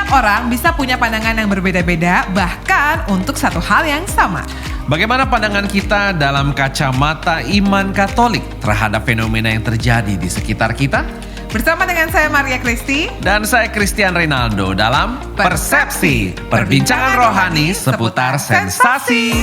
Setiap orang bisa punya pandangan yang berbeda-beda, bahkan untuk satu hal yang sama. Bagaimana pandangan kita dalam kacamata iman Katolik terhadap fenomena yang terjadi di sekitar kita? Bersama dengan saya Maria Kristi Dan saya Christian Rinaldo dalam Persepsi, perbincangan rohani seputar sensasi.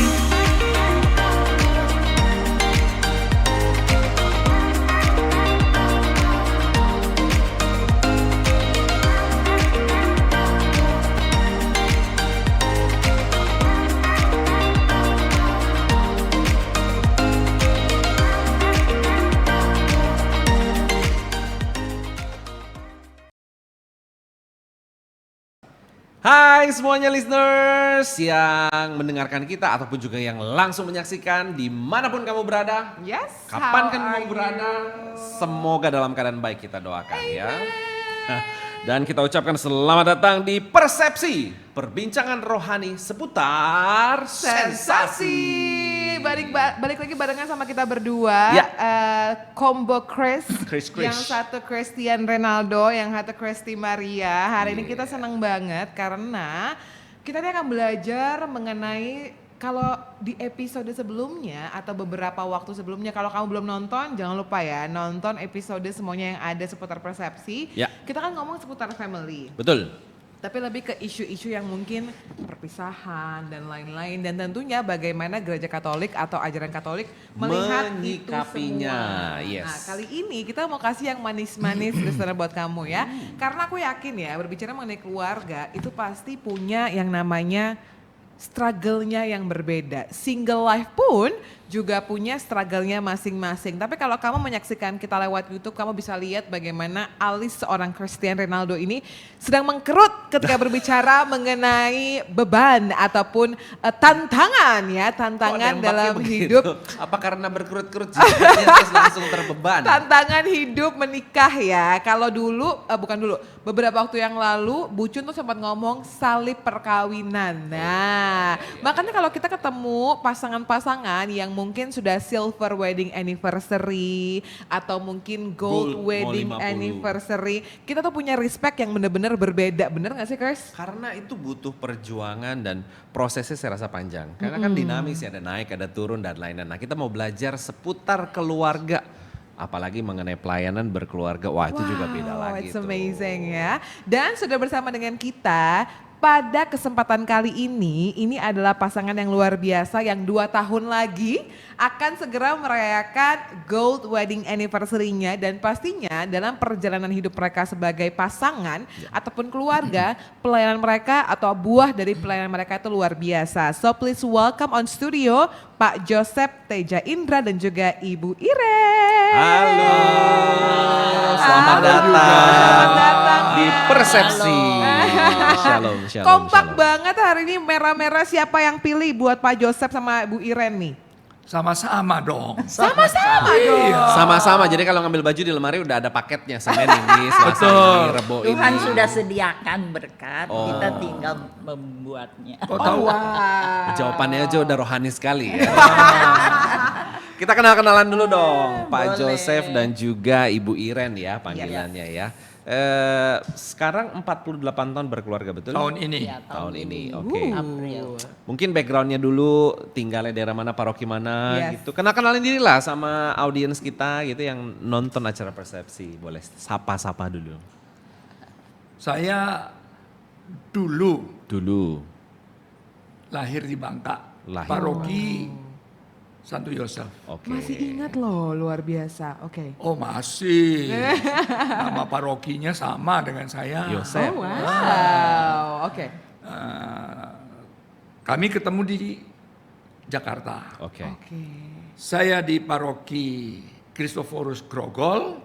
Hai semuanya listeners yang mendengarkan kita ataupun juga yang langsung menyaksikan dimanapun kamu berada. Yes, Kapan how kamu are berada, you? semoga dalam keadaan baik kita doakan ya. Dan kita ucapkan selamat datang di Persepsi, perbincangan rohani seputar sensasi. Balik lagi barengan sama kita berdua. Ya. Combo Chris. Chris. Yang satu Christian Ronaldo, yang satu Christy Maria. Hari ini kita senang banget karena kita ini akan belajar mengenai, kalau di episode sebelumnya atau beberapa waktu sebelumnya, kalau kamu belum nonton jangan lupa ya nonton episode semuanya yang ada seputar persepsi. Ya. Kita kan ngomong seputar family. Betul. Tapi lebih ke isu-isu yang mungkin perpisahan dan lain-lain. Dan tentunya bagaimana gereja Katolik atau ajaran Katolik melihat menyikapinya. itu semua. Yes. Nah kali ini kita mau kasih yang manis-manis listener buat kamu ya. Karena aku yakin ya berbicara mengenai keluarga itu pasti punya yang namanya struggle-nya yang berbeda. Single life pun juga punya struggle-nya masing-masing. Tapi kalau kamu menyaksikan kita lewat YouTube, kamu bisa lihat bagaimana alis seorang Christian Ronaldo ini sedang mengkerut ketika berbicara mengenai beban ataupun tantangan ya, tantangan dalam hidup. Apa karena berkerut-kerut jidatnya terus langsung terbeban? Tantangan hidup menikah ya. Kalau dulu, beberapa waktu yang lalu Bucun tuh sempat ngomong salib perkawinan. Nah, makanya kalau kita ketemu pasangan-pasangan yang mungkin sudah silver wedding anniversary atau mungkin gold wedding mau 50. anniversary, kita tuh punya respect yang benar-benar berbeda. Bener gak sih Chris? Karena itu butuh perjuangan dan prosesnya saya rasa panjang. Karena kan dinamis ya, ada naik, ada turun dan lain-lain. Nah kita mau belajar seputar keluarga. Apalagi mengenai pelayanan berkeluarga, wah itu juga beda lagi. It's amazing ya. Dan sudah bersama dengan kita pada kesempatan kali ini adalah pasangan yang luar biasa yang 2 tahun lagi akan segera merayakan gold wedding anniversary-nya, dan pastinya dalam perjalanan hidup mereka sebagai pasangan ataupun keluarga, pelayanan mereka atau buah dari pelayanan mereka itu luar biasa. So please welcome on studio Pak Joseph Teja Indra dan juga Ibu Iren. Halo, selamat datang di Persepsi. Shalom. Kompak banget hari ini, merah-merah. Siapa yang pilih buat Pak Joseph sama Bu Iren nih? Sama-sama dong. Sama-sama dong. Sama-sama, jadi kalau ngambil baju di lemari udah ada paketnya. Senin ini, Selasa ini, Rebo ini. Tuhan sudah sediakan berkat, Oh. kita tinggal membuatnya. Kok tahu? Jawabannya aja udah rohani sekali ya. Kita kenal-kenalan dulu dong, Pak Boleh. Joseph dan juga Ibu Iren ya panggilannya ya. Sekarang 48 tahun berkeluarga, betul? Tahun ini. Ya, Tahun ini, oke. April. Mungkin backgroundnya dulu, tinggalnya daerah mana, paroki mana Yes. gitu. Kenalin diri lah sama audiens kita gitu yang nonton acara Persepsi. Boleh sapa-sapa dulu. Saya dulu Dulu. lahir di Bangka, Lahir. paroki Santo Yosef. Oke. Masih ingat loh, luar biasa. Oke. Oh masih, nama parokinya sama dengan saya. Yosef. Oh wow, oke. Kami ketemu di Jakarta. Oke. Oke. Saya di paroki Kristoforus Grogol.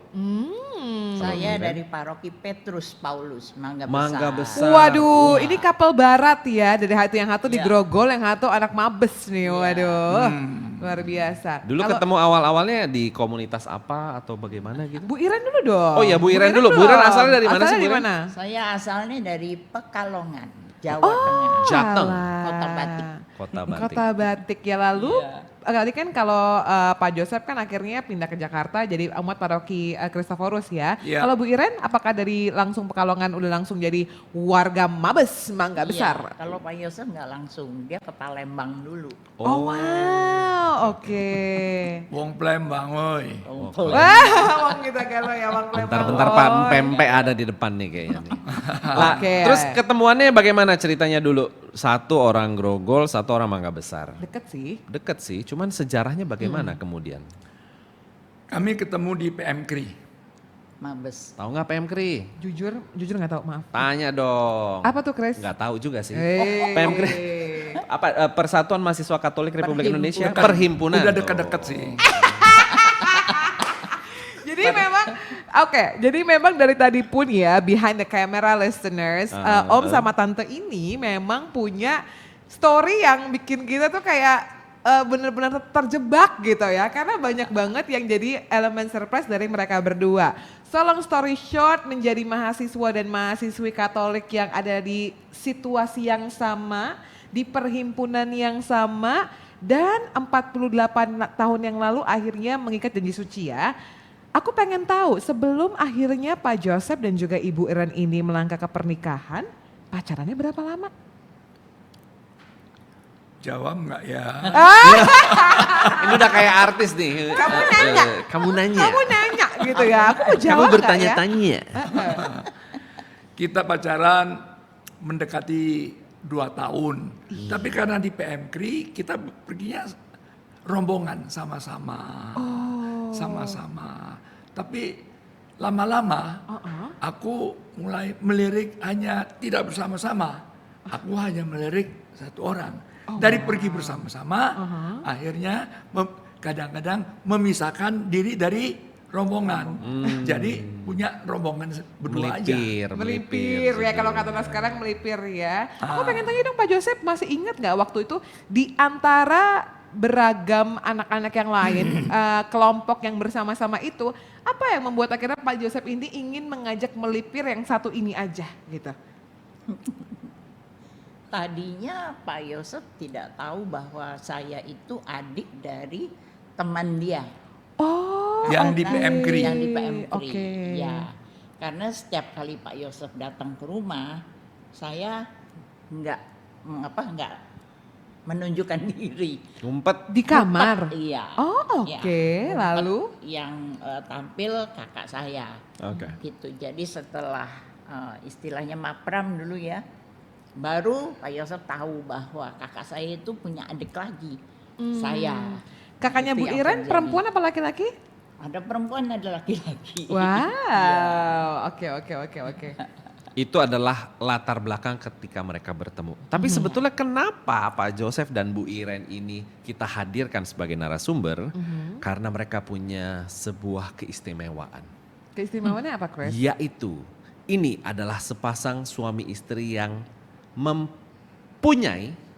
Saya dari paroki Petrus Paulus, Mangga Besar. Mangga Besar. Waduh, ini kapal barat ya, dari yang satu di Iya. Grogol, yang satu anak Mabes nih, waduh. Luar biasa. Dulu Kalau ketemu awal-awalnya di komunitas apa atau bagaimana gitu? Bu Iren dulu dong. Oh iya, Bu Iren dulu. Bu Iren asalnya dari mana sih, Bu Iren? Saya asalnya dari Pekalongan, Jawa Tengah. Jateng. alah. Kota Batik. Kota Batik. Kota Batik ya, lalu Iya. Tadi kan kalau Pak Joseph kan akhirnya pindah ke Jakarta jadi umat paroki Kristoforus ya. Iya. Kalau Bu Iren apakah dari langsung Pekalongan udah langsung jadi warga Mabes Mangga Besar? Iya, kalau Pak Yosef nggak langsung, dia ke Palembang dulu. Oh, wow, oke. Wong Plembang, woi. Wah, Wang kita galo ya Wang Plembang. Bentar-bentar Pak Pempe ada di depan nih kayaknya nih. Nah, Oke. terus ketemuannya bagaimana ceritanya dulu? Satu orang Grogol, satu orang Mangga Besar. Deket sih. Deket sih, cuman sejarahnya bagaimana kemudian? Kami ketemu di PM KRI. Mabes. Tahu nggak PM KRI? Jujur nggak tahu, maaf. Tanya dong. Apa tuh, Chris? Nggak tahu juga sih. Hey. PM KRI. Apa Persatuan Mahasiswa Katolik Republik Indonesia? Dekat. Perhimpunan. Udah dekat-dekat sih. Jadi memang jadi memang dari tadi pun ya behind the camera listeners, Om sama Tante ini memang punya story yang bikin kita tuh kayak bener-bener terjebak gitu ya. Karena banyak banget yang jadi elemen surprise dari mereka berdua. So long story short, menjadi mahasiswa dan mahasiswi Katolik yang ada di situasi yang sama, di perhimpunan yang sama, dan 48 tahun yang lalu akhirnya mengikat janji suci ya. Aku pengen tahu sebelum akhirnya Pak Joseph dan juga Ibu Iren ini melangkah ke pernikahan, pacarannya berapa lama? Jawab nggak ya? Ini udah kayak artis nih. Kamu nanya. Kamu nanya. Kamu nanya gitu ya, aku mau jawab Kamu nggak bertanya-tanya. Kita pacaran mendekati 2 tahun. Tapi karena di PM KRI kita perginya rombongan sama-sama. Sama-sama. Tapi lama-lama aku mulai melirik hanya tidak bersama-sama. Aku hanya melirik satu orang. Dari pergi bersama-sama, akhirnya kadang-kadang memisahkan diri dari rombongan. Jadi punya rombongan berdua aja. Melipir ya kalau kata anak sekarang melipir ya. Aku pengen tanya dong Pak Joseph, masih ingat nggak waktu itu di antara beragam anak-anak yang lain, kelompok yang bersama-sama itu, apa yang membuat akhirnya Pak Joseph ini ingin mengajak melipir yang satu ini aja gitu? Tadinya Pak Yosef tidak tahu bahwa saya itu adik dari teman dia. Oh, Yang di PM KRI. Yang di PM KRI. Oke. Ya. Karena setiap kali Pak Yosef datang ke rumah, saya nggak menunjukkan diri. Ngumpet. di kamar. Iya. Oh, oke. Ya, Lalu? yang tampil kakak saya. Oke. Gitu. Jadi setelah istilahnya mapram dulu ya, baru Pak Yosef tahu bahwa kakak saya itu punya adik lagi. Saya. Kakaknya Itu Bu yang Iren terjadi. perempuan apa laki-laki? Ada perempuan, ada laki-laki. Wow, oke. Itu adalah latar belakang ketika mereka bertemu. Tapi sebetulnya kenapa Pak Joseph dan Bu Iren ini kita hadirkan sebagai narasumber? Karena mereka punya sebuah keistimewaan. Keistimewaannya apa, Chris? Yaitu ini adalah sepasang suami istri yang mempunyai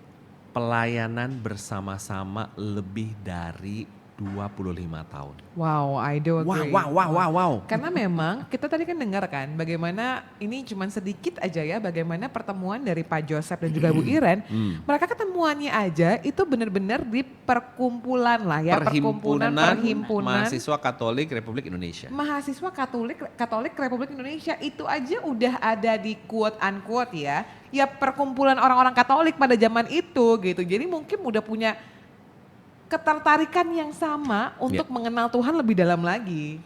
pelayanan bersama-sama lebih dari 25 tahun. Wow, I do agree. Wow. Karena memang kita tadi kan dengar kan bagaimana ini cuman sedikit aja ya bagaimana pertemuan dari Pak Joseph dan juga Bu Iren. Mereka ketemuannya aja itu benar-benar di perkumpulan lah ya. Perhimpunan Mahasiswa Katolik Republik Indonesia. Mahasiswa Katolik Republik Indonesia itu aja udah ada di quote unquote ya. Ya perkumpulan orang-orang Katolik pada zaman itu gitu. Jadi mungkin udah punya ketertarikan yang sama untuk mengenal Tuhan lebih dalam lagi.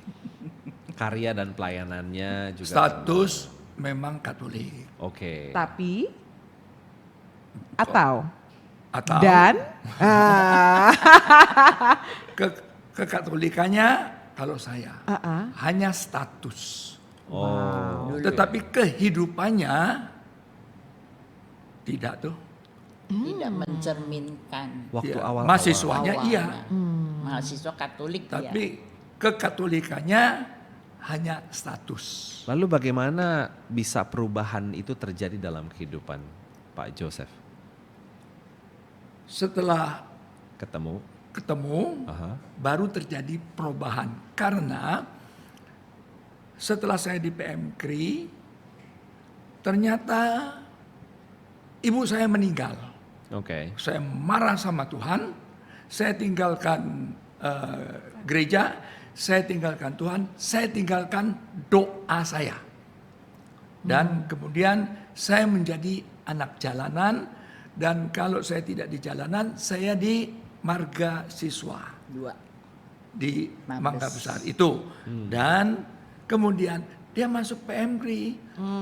Karya dan pelayanannya juga. Status memang Katolik. Oke. Tapi atau Atau kekatolikannya kalau saya hanya status. Oh. Tetapi kehidupannya tidak tuh. Tidak mencerminkan. Waktu Ya, awal mahasiswanya awalnya. iya, Mahasiswa Katolik tapi kekatolikannya hanya status. Lalu bagaimana bisa perubahan itu terjadi dalam kehidupan Pak Joseph? Setelah Ketemu? baru terjadi perubahan karena setelah saya di PM KRI ternyata ibu saya meninggal. Oke. Saya marah sama Tuhan, saya tinggalkan gereja, saya tinggalkan Tuhan, saya tinggalkan doa saya. Dan kemudian saya menjadi anak jalanan, dan kalau saya tidak di jalanan, saya di marga siswa Dua. di Mabes. Mangga Besar itu. Dan kemudian dia masuk PMRI.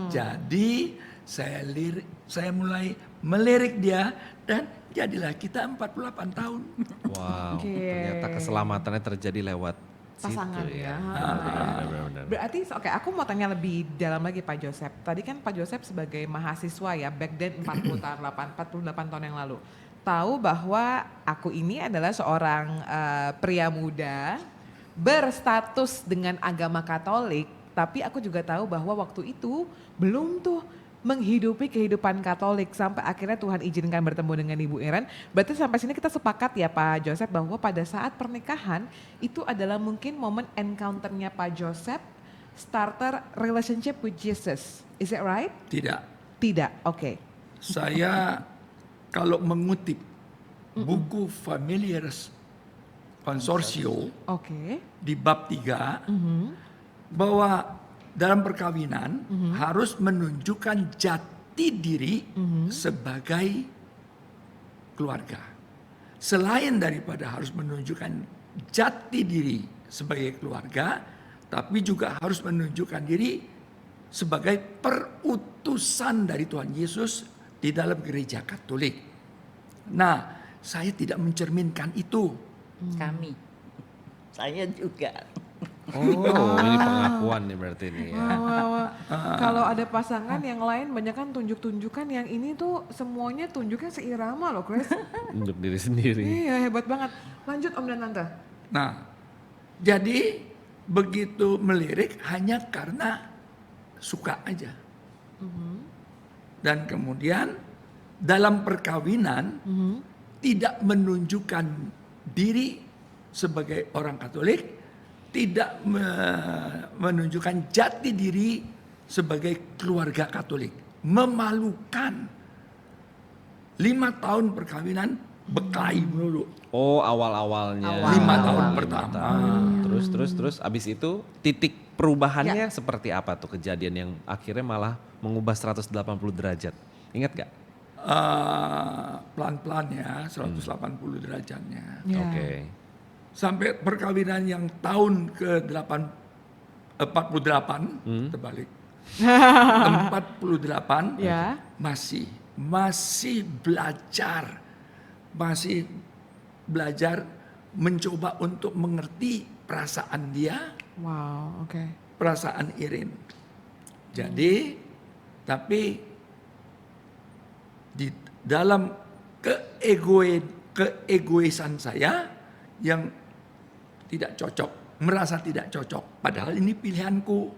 Jadi saya mulai melirik dia, dan jadilah kita 48 tahun. Wow, Oke. ternyata keselamatannya terjadi lewat Pasangan situ ya. Benar-benar. Berarti oke, aku mau tanya lebih dalam lagi Pak Joseph. Tadi kan Pak Joseph sebagai mahasiswa ya, back then 48 tahun yang lalu. Tahu bahwa aku ini adalah seorang pria muda berstatus dengan agama Katolik, tapi aku juga tahu bahwa waktu itu belum tuh menghidupi kehidupan Katolik sampai akhirnya Tuhan izinkan bertemu dengan Ibu Iren. Berarti sampai sini kita sepakat ya Pak Joseph bahwa pada saat pernikahan itu adalah mungkin momen encounter-nya Pak Joseph starter relationship with Jesus. Is it right? Tidak. Tidak, oke. Saya kalau mengutip buku Familiaris Consortio Oke. di bab 3, bahwa dalam perkawinan harus menunjukkan jati diri sebagai keluarga. Selain daripada harus menunjukkan jati diri sebagai keluarga, tapi juga harus menunjukkan diri sebagai perutusan dari Tuhan Yesus di dalam gereja Katolik. Nah, saya tidak mencerminkan itu. Kami. Saya juga. Oh, ini pengakuan nih berarti nih ya. Kalau ada pasangan yang lain banyak kan tunjuk-tunjukkan, yang ini tuh semuanya tunjuknya seirama loh Chris. Untuk diri sendiri. Iya hebat banget. Lanjut Om dan Tante. Nah, jadi begitu melirik hanya karena suka aja. Dan kemudian dalam perkawinan tidak menunjukkan diri sebagai orang Katolik, tidak menunjukkan jati diri sebagai keluarga Katolik. Memalukan. 5 tahun perkawinan berkelahi melulu. Oh, awal-awalnya. Awal. 5 tahun Lima pertama. tahun. Terus abis itu titik perubahannya seperti apa tuh kejadian yang akhirnya malah mengubah 180 derajat? Ingat gak? Pelan-pelan ya, 180 derajatnya. Ya. Oke. Sampai perkawinan yang tahun ke-48 terbalik. 48 Ya. masih belajar mencoba untuk mengerti perasaan dia, Wow, oke. perasaan Irin. Jadi tapi di dalam keegoisan saya yang tidak cocok, merasa tidak cocok. Padahal ini pilihanku.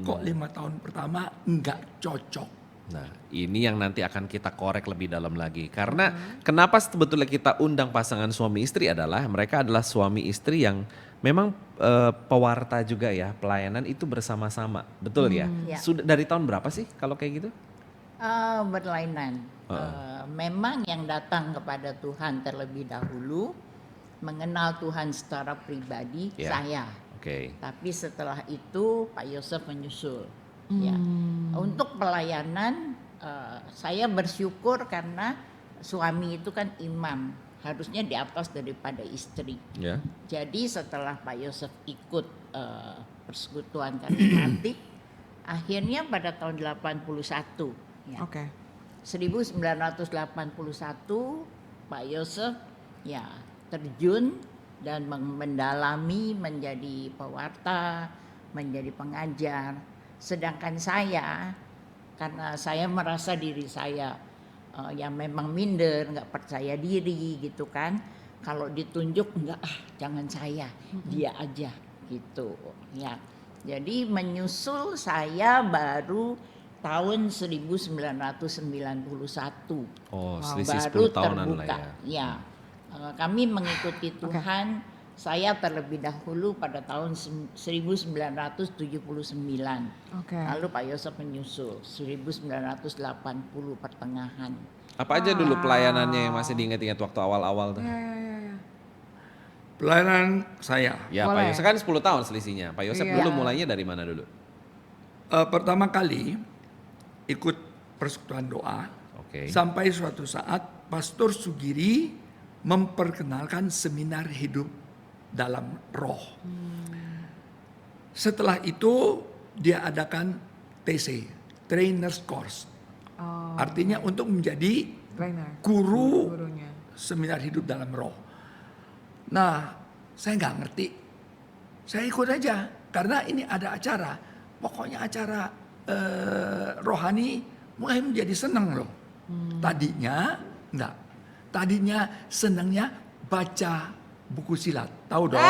Kok 5 tahun pertama enggak cocok. Nah, ini yang nanti akan kita korek lebih dalam lagi. Karena kenapa sebetulnya kita undang pasangan suami istri adalah mereka adalah suami istri yang memang pewarta juga ya, pelayanan itu bersama-sama. Betul ya? Ya. Sudah dari tahun berapa sih kalau kayak gitu? Berlainan. Memang yang datang kepada Tuhan terlebih dahulu, mengenal Tuhan secara pribadi Ya. saya. Oke. Tapi setelah itu Pak Yosef menyusul. Ya. Untuk pelayanan saya bersyukur karena suami itu kan imam, harusnya di atas daripada istri. Ya. Jadi setelah Pak Yosef ikut persekutuan karismatik, akhirnya pada tahun 81, ya. Oke. 1981 Pak Yosef ya terjun dan mendalami menjadi pewarta, menjadi pengajar. Sedangkan saya, karena saya merasa diri saya yang memang minder, nggak percaya diri gitu kan. Kalau ditunjuk enggak, jangan saya, dia aja gitu. Ya, jadi menyusul saya baru tahun 1991. Oh, Wow. selisih Baru 10 tahunan lah terbuka. ya. Ya, kami mengikuti Tuhan Saya terlebih dahulu pada tahun 1979. Oke. Lalu Pak Yosef menyusul 1980 pertengahan. Apa aja dulu pelayanannya yang masih diingat-ingat waktu awal-awal tuh? Ya. Pelayanan saya. Ya Pak Boleh. Yosef kan 10 tahun selisihnya. Pak Yosef Iya. dulu mulainya dari mana dulu? Pertama kali ikut persekutuan doa. Oke. Sampai suatu saat Pastor Sugiri memperkenalkan seminar hidup dalam roh. Setelah itu dia adakan TC, Trainers Course. Oh, Artinya untuk menjadi trainer. guru Gurunya. seminar hidup dalam roh. Nah, saya nggak ngerti. Saya ikut aja karena ini ada acara. Pokoknya acara rohani mulai menjadi senang loh. Tadinya enggak. Tadinya senangnya baca buku silat. Tahu dong.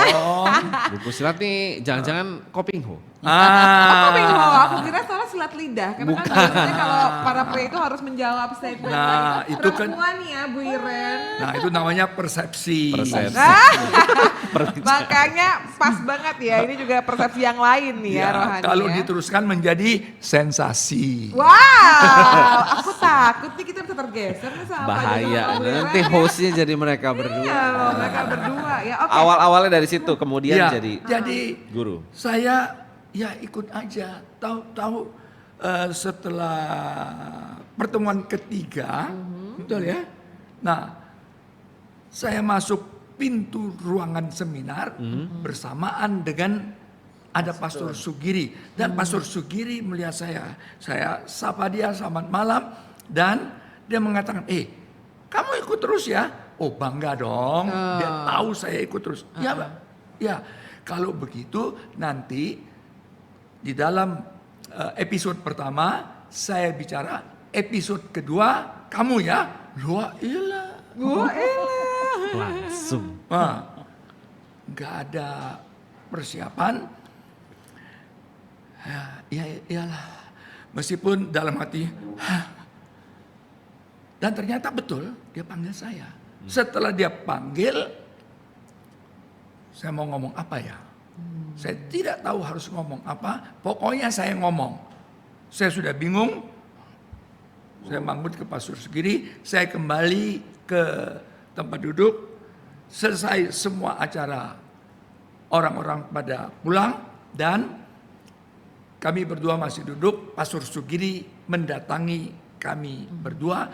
Buku silat nih jangan-jangan Kopingho. Oh, bingung. Aku kira salah silat lidah. Karena kan biasanya kalau para pria itu harus menjawab statement. Nah, itu kan- perempuan ya, Bu Iren. Nah, itu namanya persepsi. Persepsi. Makanya pas banget ya. Ini juga persepsi yang lain nih ya, Ya, rohani kalau ya. diteruskan menjadi sensasi. Wow, aku takut nih kita bisa tergeser nih sama Pak Bahaya. Joko sama Bu Iren. Nanti hostnya jadi mereka berdua. Iya loh, mereka berdua ya. Oke. Awal-awalnya dari situ, kemudian Ya, jadi guru. saya ya ikut aja. Tahu-tahu setelah pertemuan ketiga, betul ya. Nah, saya masuk pintu ruangan seminar bersamaan dengan ada Pastor Sugiri dan Pastor Sugiri melihat saya sapa dia selamat malam dan dia mengatakan, kamu ikut terus ya? Oh bangga dong, dia tahu saya ikut terus. Ya, Pak. Ya, kalau begitu nanti di dalam episode pertama saya bicara, episode kedua kamu ya. Wah ilah. Wah, elah. Langsung. Nah, nggak ada persiapan. Ya, iyalah. Meskipun dalam hati, dan ternyata betul dia panggil saya. Setelah dia panggil, saya mau ngomong apa ya? Saya tidak tahu harus ngomong apa. Pokoknya saya ngomong. Saya sudah bingung. Saya mangut ke Pastor Sugiri, saya kembali ke tempat duduk, selesai semua acara, orang-orang pada pulang dan kami berdua masih duduk. Pastor Sugiri mendatangi kami berdua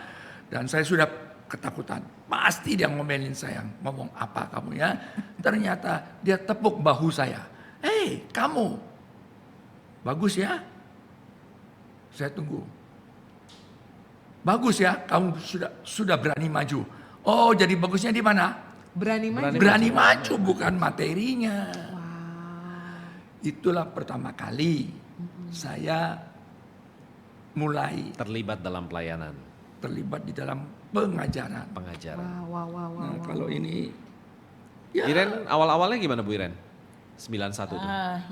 dan saya sudah ketakutan. Pasti dia ngomelin saya, ngomong apa kamu ya? Ternyata dia tepuk bahu saya. Hei kamu, bagus ya? Saya tunggu. Bagus ya, kamu sudah berani maju. Oh, jadi bagusnya di mana? Berani maju. Berani maju, bukan materinya. Wow. Itulah pertama kali saya mulai Terlibat dalam pelayanan, terlibat di dalam pengajaran. pengajaran. Wow. Nah, kalau ini, ya, Iren awal-awalnya gimana Bu Iren? 91 tuh.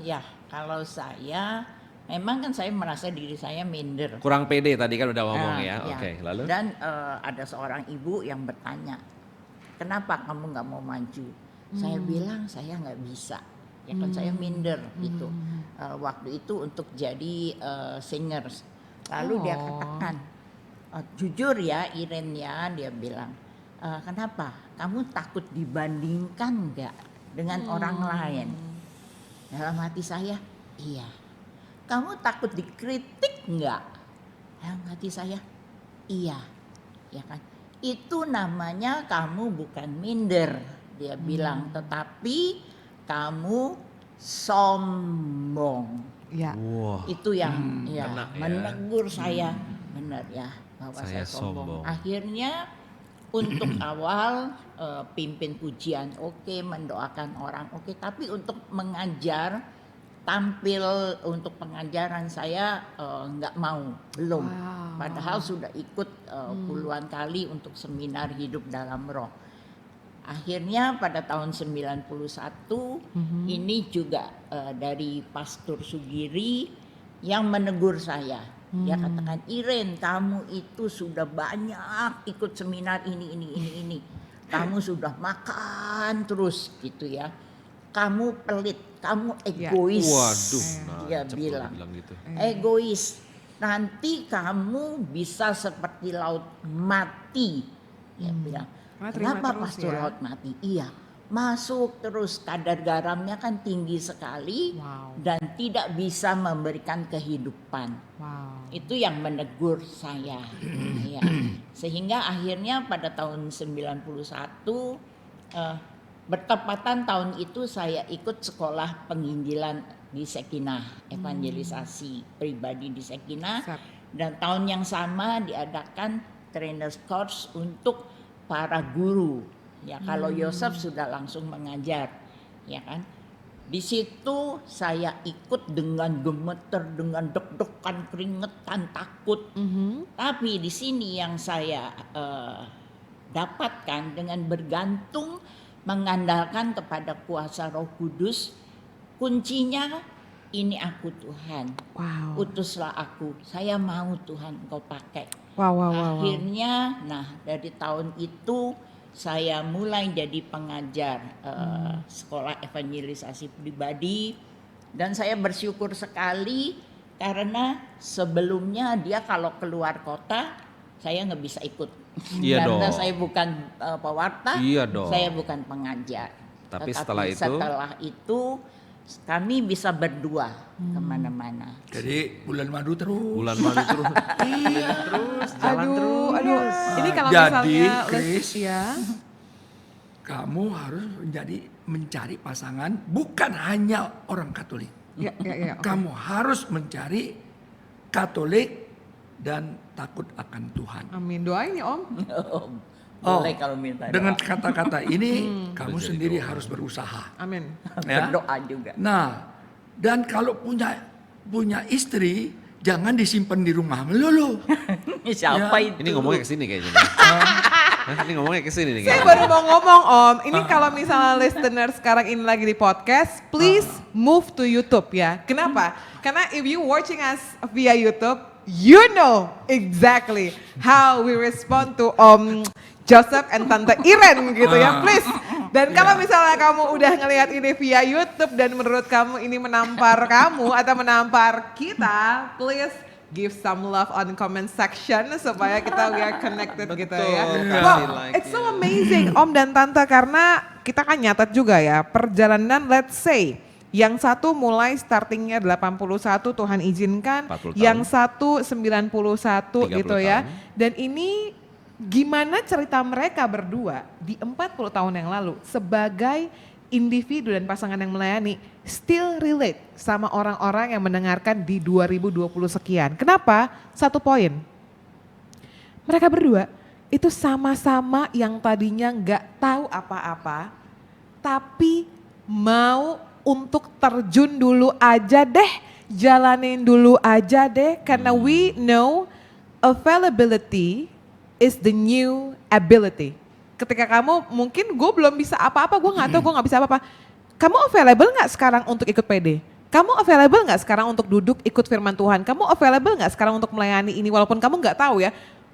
Ya, kalau saya memang kan saya merasa diri saya minder. Kurang pede tadi kan udah ngomong Ah, ya. Oke, lalu? Dan ada seorang ibu yang bertanya, kenapa kamu nggak mau maju? Saya bilang saya nggak bisa. Ya kan saya minder gitu. Waktu itu untuk jadi singers. Lalu dia katakan, jujur ya Iren ya, dia bilang, kenapa? Kamu takut dibandingkan nggak dengan orang lain? Dalam hati saya, iya. Kamu takut dikritik nggak? Dalam hati saya, iya. Ya kan? Itu namanya kamu bukan minder, dia bilang, tetapi kamu sombong. Ya. Wah, Itu yang ya, kena ya. menegur saya, benar ya, bahwa Saya saya sombong. sombong. Akhirnya untuk awal pimpin pujian oke, mendoakan orang oke, tapi untuk mengajar, tampil untuk pengajaran saya nggak mau, belum. Wow. Padahal sudah ikut puluhan kali untuk seminar hidup dalam roh. Akhirnya pada tahun 91 ini juga dari Pastor Sugiri yang menegur saya. Dia katakan, Iren, kamu itu sudah banyak ikut seminar ini. Kamu sudah makan terus gitu ya. kamu pelit, kamu Ya. egois. Waduh, Dia nancep bilang. kalau bilang gitu. Egois. Nanti kamu bisa seperti laut mati. Dia bilang. Karena terima Kenapa terus pastor ya? laut mati? Iya. Masuk terus, kadar garamnya kan tinggi sekali Wow. dan tidak bisa memberikan kehidupan. Wow. Itu yang menegur saya. Ya. Sehingga akhirnya pada tahun 91 bertepatan tahun itu saya ikut sekolah penginjilan di Sekinah, evangelisasi pribadi di Sekinah. Sap. Dan tahun yang sama diadakan trainers course untuk para guru. Ya, kalau Yosef sudah langsung mengajar, ya kan? Di situ saya ikut dengan gemeter, dengan deg-degan, keringetan, takut. Tapi di sini yang saya dapatkan dengan bergantung, mengandalkan kepada kuasa Roh Kudus, kuncinya ini aku Tuhan, Wow. utuslah aku, saya mau Tuhan Engkau pakai. Wow, wow, wow, wow. Akhirnya, nah dari tahun itu saya mulai jadi pengajar sekolah evangelisasi pribadi dan saya bersyukur sekali karena sebelumnya dia kalau keluar kota saya nggak bisa ikut. Iya Karena dong. saya bukan pewarta, Iya dong. saya bukan pengajar. Tapi Tetapi setelah itu kami bisa berdua kemana-mana. Jadi bulan madu terus. Bulan madu terus. Jalan terus. Aduh. Ini kalau Jadi, misalnya Chris, ya. kamu harus mencari pasangan bukan hanya orang Katolik. Ya, ya, ya. oke. Kamu harus mencari Katolik dan takut akan Tuhan. Amin, doain ya Om. Boleh kalau minta Dengan doa. kata-kata ini kamu Menjadi sendiri doa. harus berusaha. Amin. Ya. Berdoa juga. Nah, dan kalau punya istri jangan disimpan di rumah melulu. Siapa Ya. itu? Ini ngomongnya ke sini kayaknya. Hah, ini ngomongnya ke sini nih Saya kayaknya. baru mau ngomong Om, ini kalau misalnya listener sekarang ini lagi di podcast, please move to YouTube ya. Kenapa? Karena if you watching us via YouTube, you know exactly how we respond to Om Joseph and Tante Iren gitu ya, please. Dan kalau misalnya kamu udah ngelihat ini via YouTube dan menurut kamu ini menampar kamu atau menampar kita, please give some love on comment section supaya kita we are connected gitu ya. kasih Wow, like it's so amazing Om dan Tante karena kita kan nyatat juga ya perjalanan let's say yang satu mulai startingnya 81 Tuhan izinkan, 40 tahun. yang satu 91 30 gitu ya. tahun. Dan ini gimana cerita mereka berdua di 40 tahun yang lalu sebagai individu dan pasangan yang melayani still relate sama orang-orang yang mendengarkan di 2020 sekian. Kenapa? Satu poin. Mereka berdua itu sama-sama yang tadinya nggak tahu apa-apa, tapi mau untuk terjun dulu aja deh, jalanin dulu aja deh, karena we know availability is the new ability. Ketika kamu mungkin gue belum bisa apa-apa, gue nggak tahu gue nggak bisa apa-apa. Kamu available nggak sekarang untuk ikut PD? Kamu available nggak sekarang untuk duduk ikut firman Tuhan? Kamu available nggak sekarang untuk melayani ini walaupun kamu nggak tahu ya?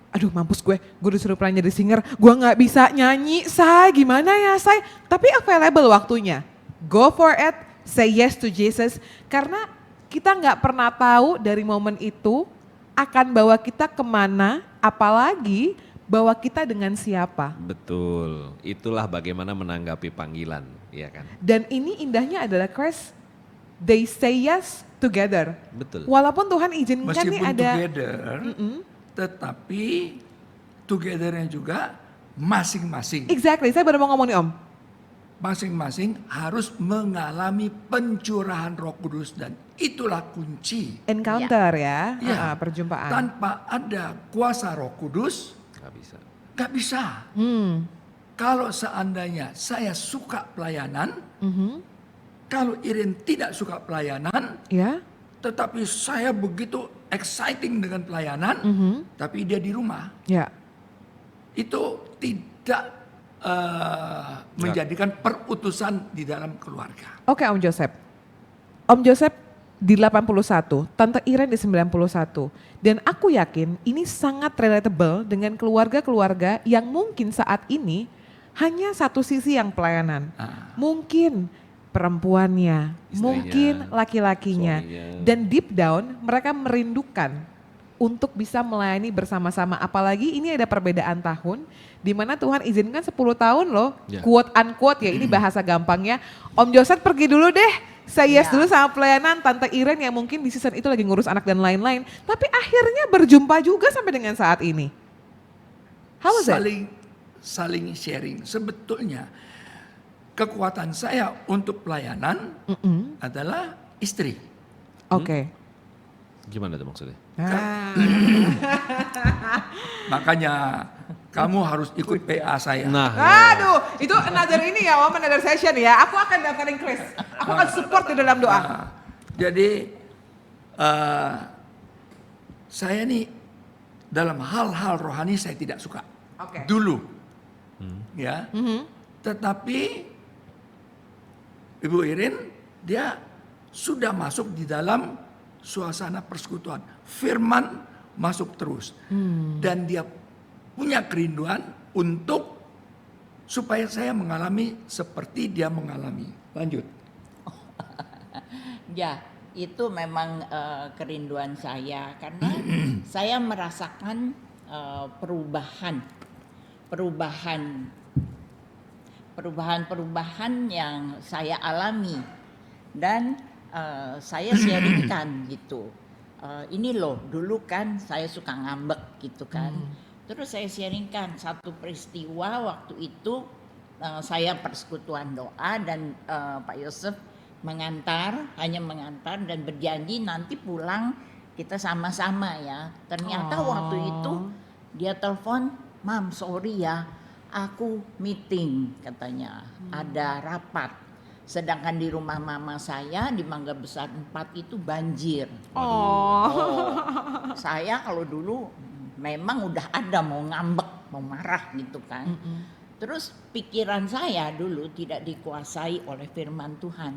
Aduh mampus gue disuruh pernah jadi singer, gue nggak bisa nyanyi, say gimana ya say? Tapi available waktunya, go for it, say yes to Jesus. Karena kita nggak pernah tahu dari momen itu akan bawa kita kemana, apalagi bawa kita dengan siapa. Betul, itulah bagaimana menanggapi panggilan, ya kan? Dan ini indahnya adalah Chris, they say yes together. Betul. Walaupun Tuhan izinkan nih Meskipun ada, together, tetapi togethernya juga masing-masing. exactly, saya baru mau ngomong nih Om. Masing-masing harus mengalami pencurahan Roh Kudus dan itulah kunci. Encounter ya, Ya. perjumpaan. Tanpa ada kuasa Roh Kudus, Gak bisa. nggak bisa. Kalau seandainya saya suka pelayanan, kalau Iren tidak suka pelayanan, Ya, tetapi saya begitu exciting dengan pelayanan, tapi dia di rumah, ya. itu tidak menjadikan perutusan di dalam keluarga. Oke Om Joseph. Om Joseph di 81, Tante Iren di 91. Dan aku yakin ini sangat relatable dengan keluarga-keluarga yang mungkin saat ini hanya satu sisi yang pelayanan. Mungkin perempuannya, Istrinya, mungkin laki-lakinya. suaminya. Dan deep down mereka merindukan untuk bisa melayani bersama-sama. Apalagi ini ada perbedaan tahun di mana Tuhan izinkan 10 tahun loh, Ya. quote unquote ya, ini bahasa gampangnya. Om Joseph pergi dulu deh, saya yes Ya. dulu sama pelayanan Tante Iren yang mungkin di season itu lagi ngurus anak dan lain-lain. Tapi akhirnya berjumpa juga sampai dengan saat ini. How was it? Saling sharing. Sebetulnya kekuatan saya untuk pelayanan adalah istri. Oke. Gimana tuh maksudnya? Ah. Makanya kamu harus ikut PA saya. Nah, Aduh, itu another ini ya, Om, another session ya. Aku akan daftarin Chris. Aku akan support di dalam doa. Nah, jadi saya nih dalam hal-hal rohani saya tidak suka. Oke. Dulu, ya. Tetapi Ibu Irin dia sudah masuk di dalam suasana persekutuan. Firman masuk terus, dan dia punya kerinduan untuk supaya saya mengalami seperti dia mengalami. Lanjut. Ya, itu memang kerinduan saya karena saya merasakan perubahan yang saya alami dan saya sharingkan gitu. Ini loh, dulu kan saya suka ngambek gitu kan. Terus saya sharingkan satu peristiwa waktu itu saya persekutuan doa dan Pak Yosef hanya mengantar dan berjanji nanti pulang kita sama-sama ya. Ternyata waktu itu dia telepon, "Mam, sorry ya, aku meeting," katanya. Ada rapat. Sedangkan di rumah mama saya di Mangga Besar 4 itu banjir. Saya kalau dulu memang udah ada mau ngambek, mau marah gitu kan. Terus pikiran saya dulu tidak dikuasai oleh firman Tuhan.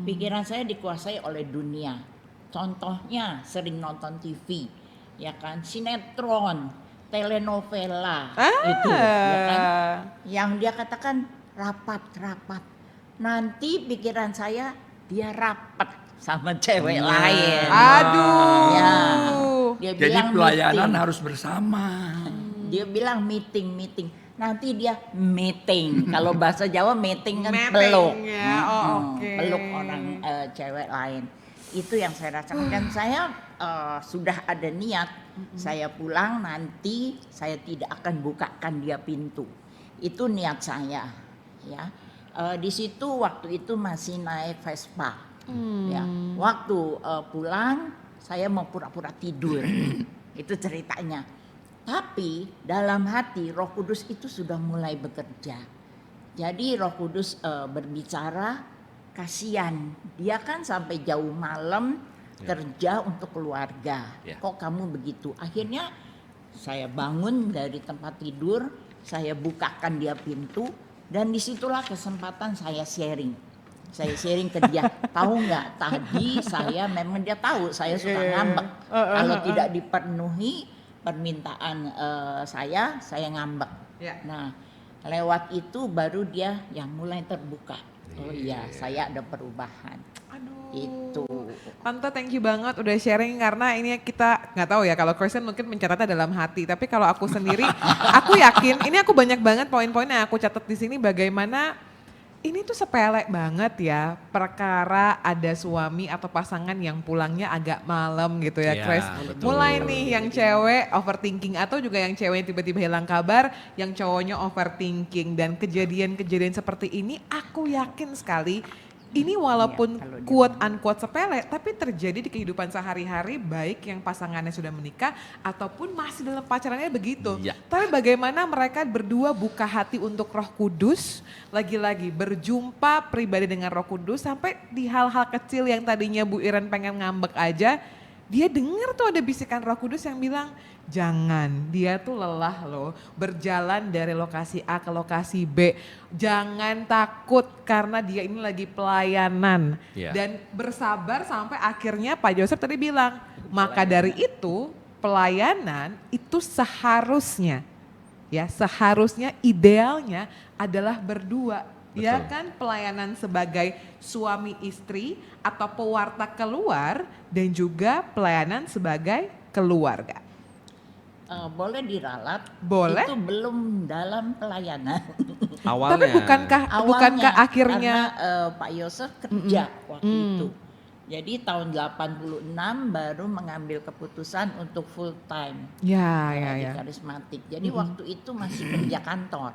Pikiran saya dikuasai oleh dunia. Contohnya sering nonton TV, ya kan, sinetron, telenovela itu, ya kan. Yang dia katakan rapat. Nanti pikiran saya dia rapat sama cewek lain. Aduh. Ya. Dia Jadi bilang pelayanan meeting. harus bersama. Dia bilang meeting. Nanti dia meeting. Kalau bahasa Jawa meeting kan peluk. Ya. Oke. Peluk orang cewek lain. Itu yang saya rasakan dan saya sudah ada niat. Saya pulang nanti saya tidak akan bukakan dia pintu. Itu niat saya, ya. Di situ waktu itu masih naik Vespa. Ya. Waktu pulang saya mau pura-pura tidur. Itu ceritanya. Tapi dalam hati Roh Kudus itu sudah mulai bekerja. Jadi Roh Kudus berbicara, kasihan. Dia kan sampai jauh malam kerja untuk keluarga. Kok kamu begitu? Akhirnya saya bangun dari tempat tidur, saya bukakan dia pintu. Dan disitulah kesempatan saya sharing. Saya sharing ke dia. Tahu nggak? Tadi saya memang dia tahu saya suka ngambek. Kalau tidak dipenuhi permintaan saya ngambek. Nah, lewat itu baru dia yang mulai terbuka. Oh iya, saya ada perubahan. Aduh. Itu. Tante thank you banget udah sharing karena ini kita nggak tahu ya kalau Kristen mungkin mencatatnya dalam hati. Tapi kalau aku sendiri, aku yakin ini aku banyak banget poin-poin yang aku catat di sini bagaimana ini tuh sepele banget ya perkara ada suami atau pasangan yang pulangnya agak malam gitu ya, Iya, Chris. betul. Mulai nih yang cewek overthinking atau juga yang cewek tiba-tiba hilang kabar, yang cowoknya overthinking dan kejadian-kejadian seperti ini aku yakin sekali ini walaupun kalau dia quote unquote sepele tapi terjadi di kehidupan sehari-hari baik yang pasangannya sudah menikah ataupun masih dalam pacarannya begitu. Iya. Tapi bagaimana mereka berdua buka hati untuk Roh Kudus, lagi-lagi berjumpa pribadi dengan Roh Kudus sampai di hal-hal kecil yang tadinya Bu Iren pengen ngambek aja, dia dengar tuh ada bisikan Roh Kudus yang bilang, jangan, dia tuh lelah loh berjalan dari lokasi A ke lokasi B. Jangan takut karena dia ini lagi pelayanan. Iya. Dan bersabar sampai akhirnya Pak Joseph tadi bilang, maka dari itu pelayanan itu seharusnya, ya seharusnya idealnya adalah berdua. Ya Betul. kan, pelayanan sebagai suami istri atau pewarta keluar dan juga pelayanan sebagai keluarga. Boleh diralat. Boleh. Itu belum dalam pelayanan. Awalnya. Tapi bukankah akhirnya karena Pak Yosef kerja waktu itu. Jadi tahun 86 baru mengambil keputusan untuk full time ya di karismatik. Jadi waktu itu masih kerja kantor.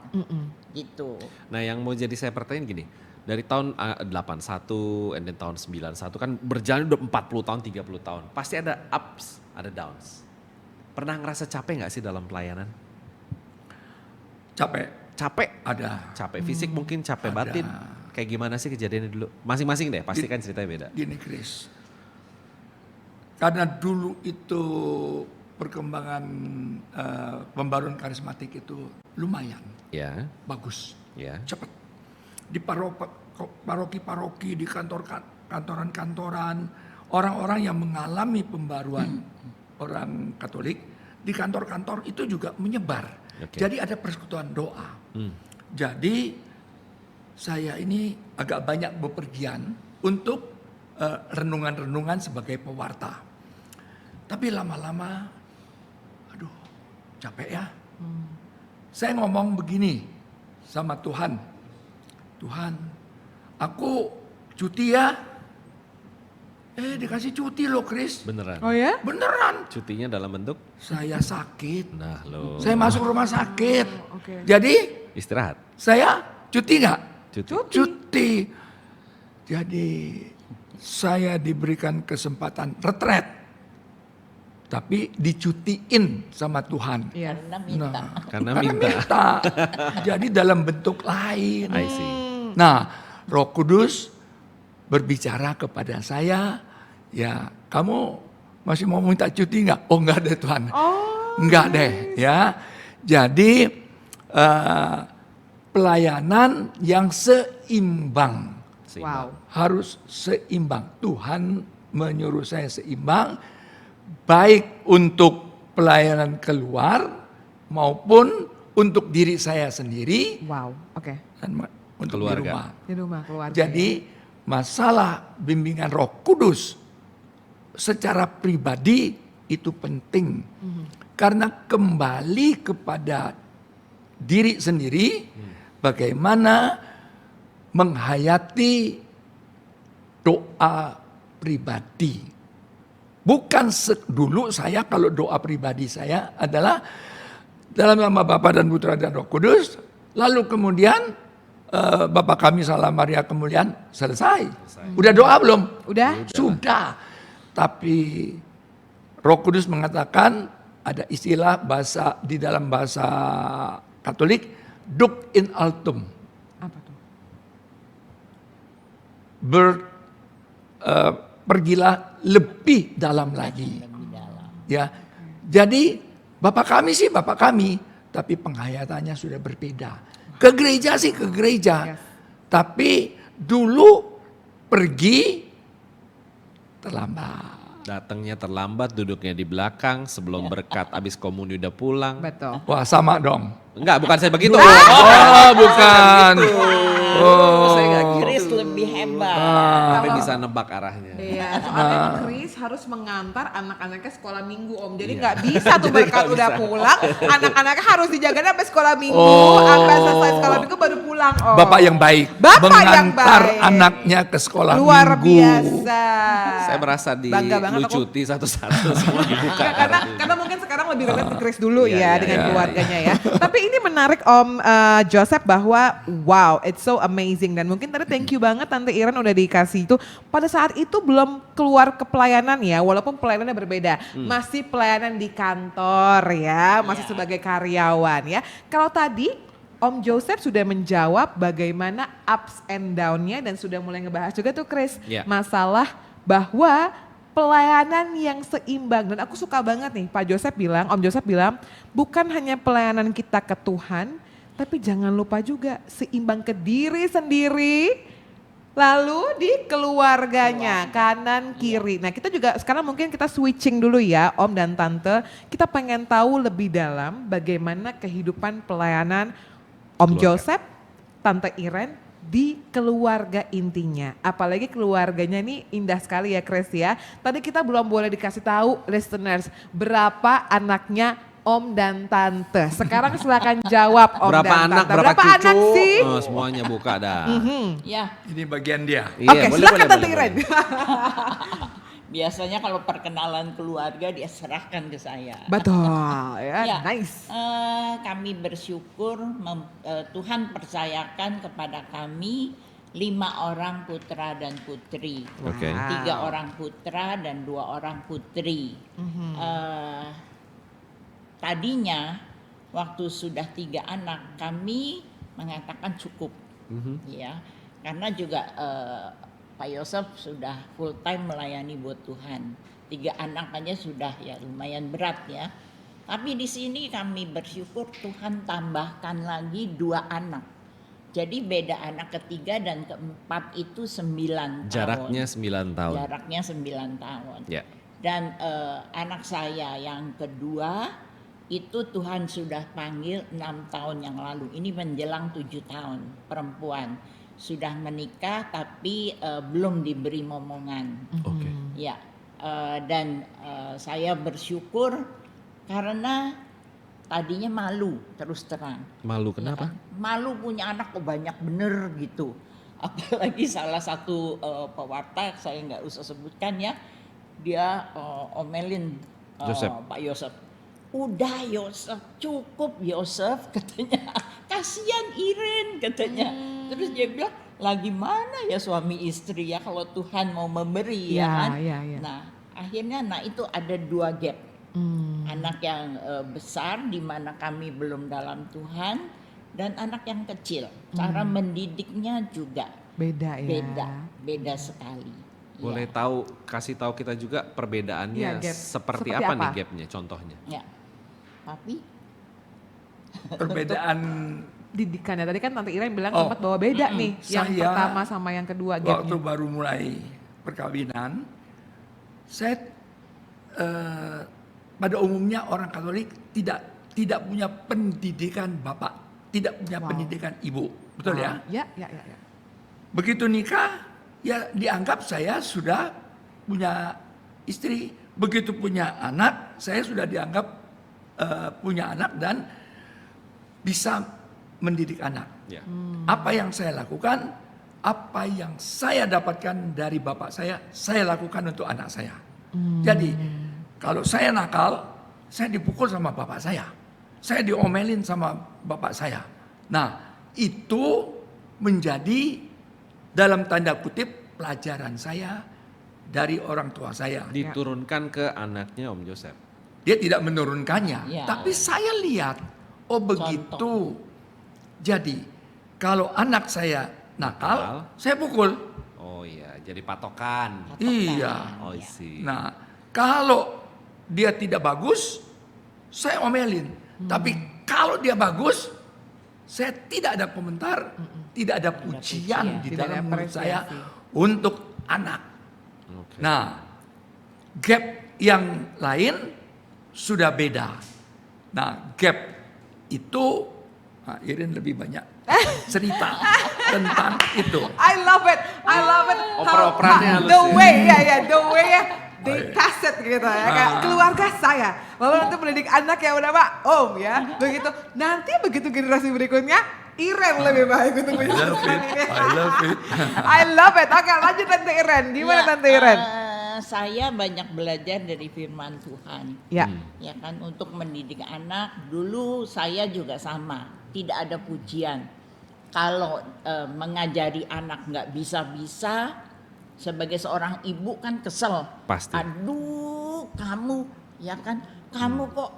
Gitu. Nah yang mau jadi saya pertanyaan gini, dari tahun 81 and then tahun 91 kan berjalan udah 40 tahun, 30 tahun. Pasti ada ups, ada downs. Pernah ngerasa capek gak sih dalam pelayanan? Capek, Capek? ada. Capek fisik mungkin, capek Ada. batin. Kayak gimana sih kejadiannya dulu? Masing-masing deh, pasti kan ceritanya beda. Gini Chris, karena dulu itu perkembangan pembaruan karismatik itu lumayan Ya, bagus, ya. cepat. Di paroki-paroki, di kantoran-kantoran, orang-orang yang mengalami pembaruan orang Katolik di kantor-kantor itu juga menyebar. Oke. Jadi ada persekutuan doa. Jadi saya ini agak banyak bepergian untuk renungan-renungan sebagai pewarta. Tapi lama-lama, aduh capek ya. Saya ngomong begini sama Tuhan. Tuhan, aku cuti ya. Dikasih cuti loh Chris. Beneran. Oh ya? Beneran. Cutinya dalam bentuk? Saya sakit. Nah lo. Saya masuk rumah sakit. Oke. Jadi Istirahat. saya cuti nggak? Cuti. Cuti. Jadi saya diberikan kesempatan retret. Tapi dicutiin sama Tuhan. Iya. Karena minta. Karena Karena minta. minta. Jadi dalam bentuk lain. I see. Nah, Roh Kudus berbicara kepada saya, ya kamu masih mau minta cuti nggak? Oh enggak deh Tuhan. Enggak deh ya. Jadi pelayanan yang seimbang. Seimbang. Harus seimbang. Tuhan menyuruh saya seimbang, baik untuk pelayanan keluar maupun untuk diri saya sendiri Wow, oke. dan untuk Keluarga. di rumah. Di rumah keluarga. Jadi masalah bimbingan Roh Kudus secara pribadi itu penting. Karena kembali kepada diri sendiri bagaimana menghayati doa pribadi. Bukan dulu saya kalau doa pribadi saya adalah dalam nama Bapa dan Putra dan Roh Kudus, lalu kemudian Bapa kami salam Maria kemuliaan selesai. Udah doa belum? Udah? Sudah. Tapi Roh Kudus mengatakan ada istilah bahasa di dalam bahasa Katolik, duc in altum. Apa tuh? Pergilah lebih dalam lagi. Lebih dalam. Ya. Jadi Bapak kami sih Bapak kami, tapi penghayatannya sudah berbeda. Ke gereja sih ke gereja. Yes. Tapi dulu pergi terlambat. Datangnya terlambat, duduknya di belakang, sebelum berkat, abis komuni udah pulang. Betul. Wah sama dong. Enggak, bukan saya begitu. Oh bukan. Oh, saya enggak gitu. Chris lebih hebat. Tapi bisa nebak arahnya. Iya, soalnya Chris harus mengantar anak-anaknya sekolah minggu Om. Jadi Iya. nggak bisa tuh Jadi berkat nggak udah bisa. pulang, anak-anaknya harus dijaga sampai sekolah minggu, Oh. sampai selesai sekolah minggu baru pulang Om. Bapak yang baik. Bapak yang mengantar baik. anaknya ke sekolah Luar minggu. biasa. Saya merasa Bangga banget aku. dilucuti satu-satu, semua dibuka. Karena mungkin sekarang lebih relate ke Chris dulu Iya, ya iya, dengan iya, keluarganya ya. Tapi ini menarik Om Joseph bahwa wow, it's so amazing dan mungkin tadi thank you banget Tante Iren udah dikasih itu. Pada saat itu belum keluar ke pelayanan ya, walaupun pelayanannya berbeda. Masih pelayanan di kantor ya, masih sebagai karyawan ya. Kalau tadi Om Joseph sudah menjawab bagaimana ups and down-nya dan sudah mulai ngebahas juga tuh Chris Iya. masalah bahwa pelayanan yang seimbang dan aku suka banget nih Pak Joseph bilang, Om Joseph bilang bukan hanya pelayanan kita ke Tuhan, tapi jangan lupa juga seimbang ke diri sendiri, lalu di keluarganya kanan kiri. Nah kita juga sekarang mungkin kita switching dulu ya Om dan Tante, kita pengen tahu lebih dalam bagaimana kehidupan pelayanan Om Keluarga. Joseph, Tante Iren di keluarga intinya. Apalagi keluarganya ini indah sekali ya Chris ya. Tadi kita belum boleh dikasih tahu listeners berapa anaknya Om dan Tante. Sekarang silakan jawab Om Berapa dan anak, Tante. berapa cucu? anak sih? Oh, semuanya buka dah. Ya, Ini bagian dia. Iya, Oke, boleh, silakan boleh, Tante boleh, Iren. biasanya kalau perkenalan keluarga dia serahkan ke saya. Betul ya, Ya, nice. kami bersyukur Tuhan percayakan kepada kami 5 orang putra dan putri. Oke. Wow. 3 orang putra dan 2 orang putri. Tadinya waktu sudah 3 anak kami mengatakan cukup, ya, karena juga Pak Yosef sudah full time melayani buat Tuhan. 3 anak aja sudah ya lumayan berat ya. Tapi di sini kami bersyukur Tuhan tambahkan lagi 2 anak. Jadi beda anak ketiga dan keempat itu 9 tahun. Jaraknya 9 tahun. Jaraknya 9 tahun. Ya. Dan anak saya yang kedua itu Tuhan sudah panggil 6 tahun yang lalu. Ini menjelang 7 tahun, perempuan. Sudah menikah tapi belum diberi momongan. Oke. Ya, dan saya bersyukur karena tadinya malu terus terang. Malu Ya kenapa? kan? Malu punya anak kok banyak bener gitu. Apalagi salah satu pewarta, saya nggak usah sebutkan ya, dia omelin Yosef. Pak Yosef. Udah Yosef, cukup Yosef katanya. Kasihan Iren katanya. Terus dia bilang, lagi mana ya suami istri ya kalau Tuhan mau memberi ya Ya, kan. ya, ya. Nah akhirnya itu ada 2 gap. Anak yang besar di mana kami belum dalam Tuhan dan anak yang kecil. Cara mendidiknya juga Beda ya. beda sekali. Boleh tahu, kasih tahu kita juga perbedaannya Iya, gap. seperti Seperti apa nih apa? gapnya contohnya? Ya. Tapi Perbedaan Didikannya tadi kan Tante Iren bilang Oh, sempat bahwa beda nih yang saya pertama sama yang kedua waktu gapnya. baru mulai perkawinan, saya pada umumnya orang Katolik tidak punya pendidikan bapak, tidak punya Wow. pendidikan ibu, betul ya? Ya, ya, ya, ya. Begitu nikah, ya dianggap saya sudah punya istri. Begitu punya anak, saya sudah dianggap punya anak dan bisa mendidik anak. Ya. Apa yang saya lakukan, apa yang saya dapatkan dari bapak saya lakukan untuk anak saya. Jadi kalau saya nakal, saya dipukul sama bapak saya diomelin sama bapak saya. Nah itu menjadi dalam tanda kutip pelajaran saya dari orang tua saya. Diturunkan ke anaknya Om Yosef. Dia tidak menurunkannya, Ya. tapi saya lihat, oh begitu. Jadi kalau anak saya nakal, saya pukul. Oh iya, jadi patokan. Iya. Oh isi. Nah, kalau dia tidak bagus, saya omelin. Tapi kalau dia bagus, saya tidak ada komentar, tidak ada pujian di Tidak ada dalam mulut saya apresiasi. untuk anak. Oke. Nah, gap yang lain sudah beda. Nah, gap itu Irin lebih banyak cerita tentang itu. I love it. Oper-operannya halus The ya. way the way ya di kaset gitu ya. Kayak keluarga saya. Lalu untuk mendidik anak yang udah Pak Om ya. Begitu. Nanti begitu generasi berikutnya Iren lebih baik untuk I love it. I love it. I love it. Oke lanjut Tante Iren. Gimana Tante Iren? Saya banyak belajar dari firman Tuhan. Ya. Ya kan, untuk mendidik anak dulu saya juga sama, tidak ada pujian. Kalau mengajari anak nggak bisa-bisa, sebagai seorang ibu kan kesel. Pasti. Aduh kamu, ya kan, kamu kok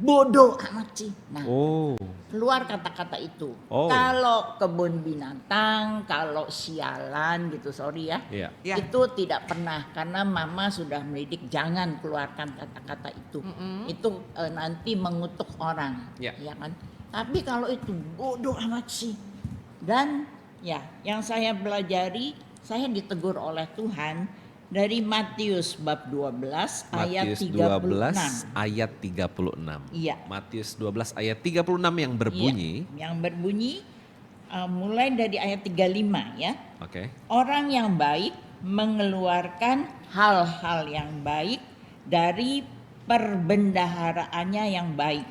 bodoh amat sih. Nah Oh. keluar kata-kata itu. Oh. Kalau kebun binatang, kalau sialan gitu, sorry ya. Iya. Ya. Itu tidak pernah karena mama sudah mendidik jangan keluarkan kata-kata itu. Itu nanti mengutuk orang, Ya. ya kan. Tapi kalau itu bodoh amat sih. Dan ya, yang saya pelajari, saya ditegur oleh Tuhan dari Matius bab 12 ayat Matius 36. 12 ayat 36. Iya. Matius 12 ayat 36 yang berbunyi, Iya, yang berbunyi, Mulai dari ayat 35 ya. Oke. Orang yang baik mengeluarkan hal-hal yang baik dari perbendaharaannya yang baik.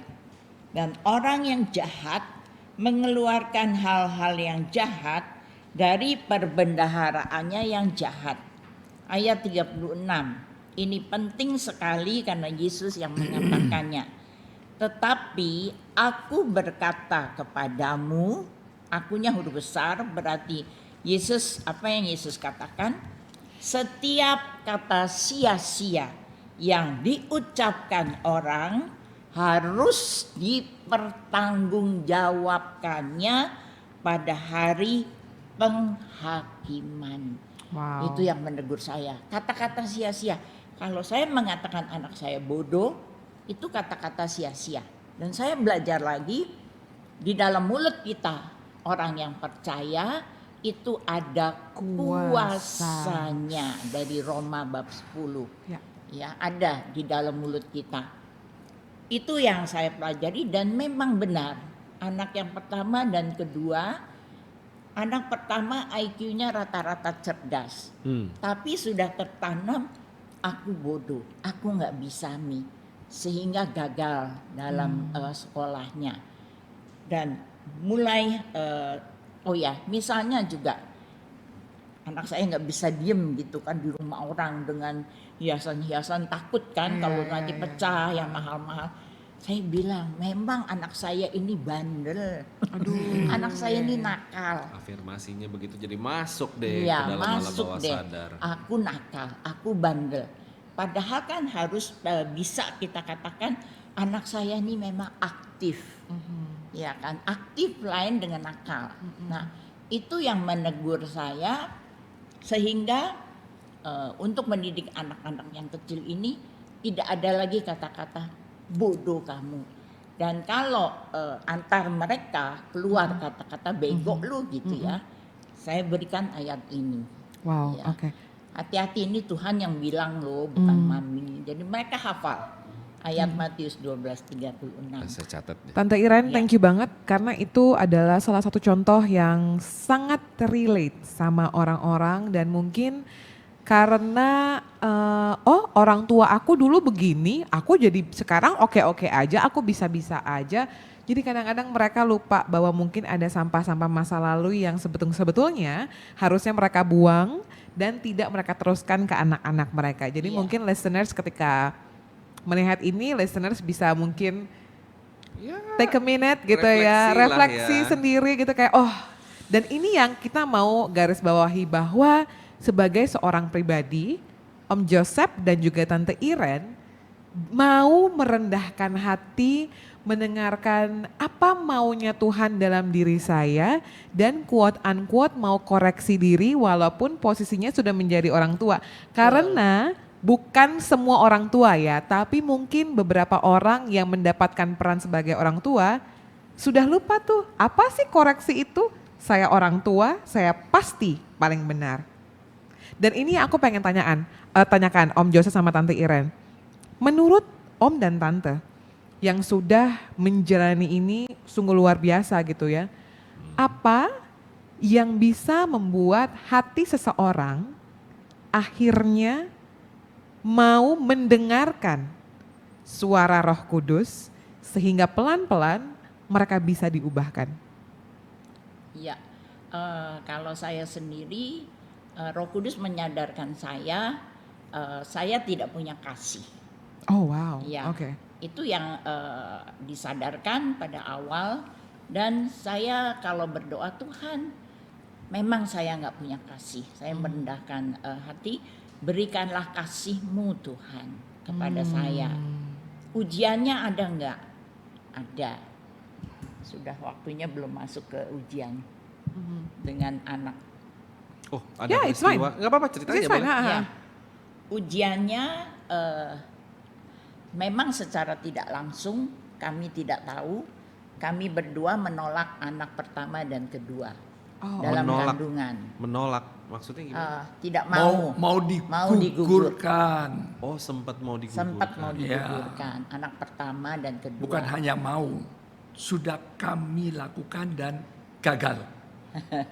Dan orang yang jahat mengeluarkan hal-hal yang jahat dari perbendaharaannya yang jahat. Ayat 36. Ini penting sekali karena Yesus yang mengatakannya. Tetapi aku berkata kepadamu, akunya huruf besar berarti Yesus, apa yang Yesus katakan? Setiap kata sia-sia yang diucapkan orang harus dipertanggungjawabkannya pada hari penghakiman. Wow. Itu yang menegur saya. Kata-kata sia-sia. Kalau saya mengatakan anak saya bodoh, itu kata-kata sia-sia. Dan saya belajar lagi, di dalam mulut kita, orang yang percaya, itu ada kuasanya dari Roma bab 10. Ya. Ya, ada di dalam mulut kita. Itu yang saya pelajari dan memang benar. Anak yang pertama dan kedua, anak pertama IQ-nya rata-rata cerdas. Tapi sudah tertanam, aku bodoh, aku nggak bisa Mi. Sehingga gagal dalam sekolahnya. Dan mulai, misalnya juga anak saya nggak bisa diem gitu kan di rumah orang dengan hiasan-hiasan, takut kan kalau nanti pecah yang mahal-mahal. Saya bilang memang anak saya ini bandel, anak saya ini nakal. Afirmasinya begitu jadi masuk deh Iya, ke dalam alam masuk bawah deh. sadar. Aku nakal, aku bandel. Padahal kan harus bisa kita katakan anak saya ini memang aktif. Ya kan, aktif lain dengan nakal. Nah, itu yang menegur saya sehingga untuk mendidik anak-anak yang kecil ini tidak ada lagi kata-kata bodoh kamu. Dan kalau antar mereka keluar kata-kata bego lu gitu ya, saya berikan ayat ini. Wow, Ya. oke. Hati-hati, ini Tuhan yang bilang loh, bukan mami. Jadi mereka hafal ayat Matius 12:36. Saya catat deh. Tante Iren, Ya. thank you banget karena itu adalah salah satu contoh yang sangat relate sama orang-orang dan mungkin karena orang tua aku dulu begini, aku jadi sekarang oke-oke aja, aku bisa-bisa aja. Jadi kadang-kadang mereka lupa bahwa mungkin ada sampah-sampah masa lalu yang sebetulnya harusnya mereka buang dan tidak mereka teruskan ke anak-anak mereka. Jadi Iya. mungkin listeners ketika melihat ini, listeners bisa mungkin Ya, take a minute gitu refleksi ya, lah refleksi ya. sendiri gitu kayak dan ini yang kita mau garis bawahi bahwa sebagai seorang pribadi, Om Joseph dan juga Tante Iren mau merendahkan hati, mendengarkan apa maunya Tuhan dalam diri saya dan quote unquote mau koreksi diri walaupun posisinya sudah menjadi orang tua. Karena bukan semua orang tua ya, tapi mungkin beberapa orang yang mendapatkan peran sebagai orang tua sudah lupa tuh apa sih koreksi itu? Saya orang tua, saya pasti paling benar. Dan ini aku pengen tanyakan Om Joseph sama Tante Iren. Menurut Om dan Tante yang sudah menjalani ini sungguh luar biasa gitu ya. Apa yang bisa membuat hati seseorang akhirnya mau mendengarkan suara Roh Kudus sehingga pelan-pelan mereka bisa diubahkan? Ya, kalau saya sendiri, Roh Kudus menyadarkan saya tidak punya kasih. Oh wow, Ya, oke. itu yang disadarkan pada awal. Dan saya kalau berdoa, Tuhan, memang saya nggak punya kasih. Saya merendahkan hati, berikanlah kasih-Mu Tuhan kepada saya. Ujiannya ada nggak? Ada. Sudah waktunya belum masuk ke ujian dengan anak. Oh, ada Yeah, it's peristiwa. fine. Nggak apa-apa, ceritanya It's fine, boleh. ha-ha. Ya, ujiannya memang secara tidak langsung kami tidak tahu. Kami berdua menolak anak pertama dan kedua dalam menolak. kandungan. Menolak, maksudnya gimana? Tidak mau. mau digugurkan. Oh, sempat mau digugurkan. Sempat mau Ya. digugurkan. Anak pertama dan kedua. Bukan hanya mau, sudah kami lakukan dan gagal.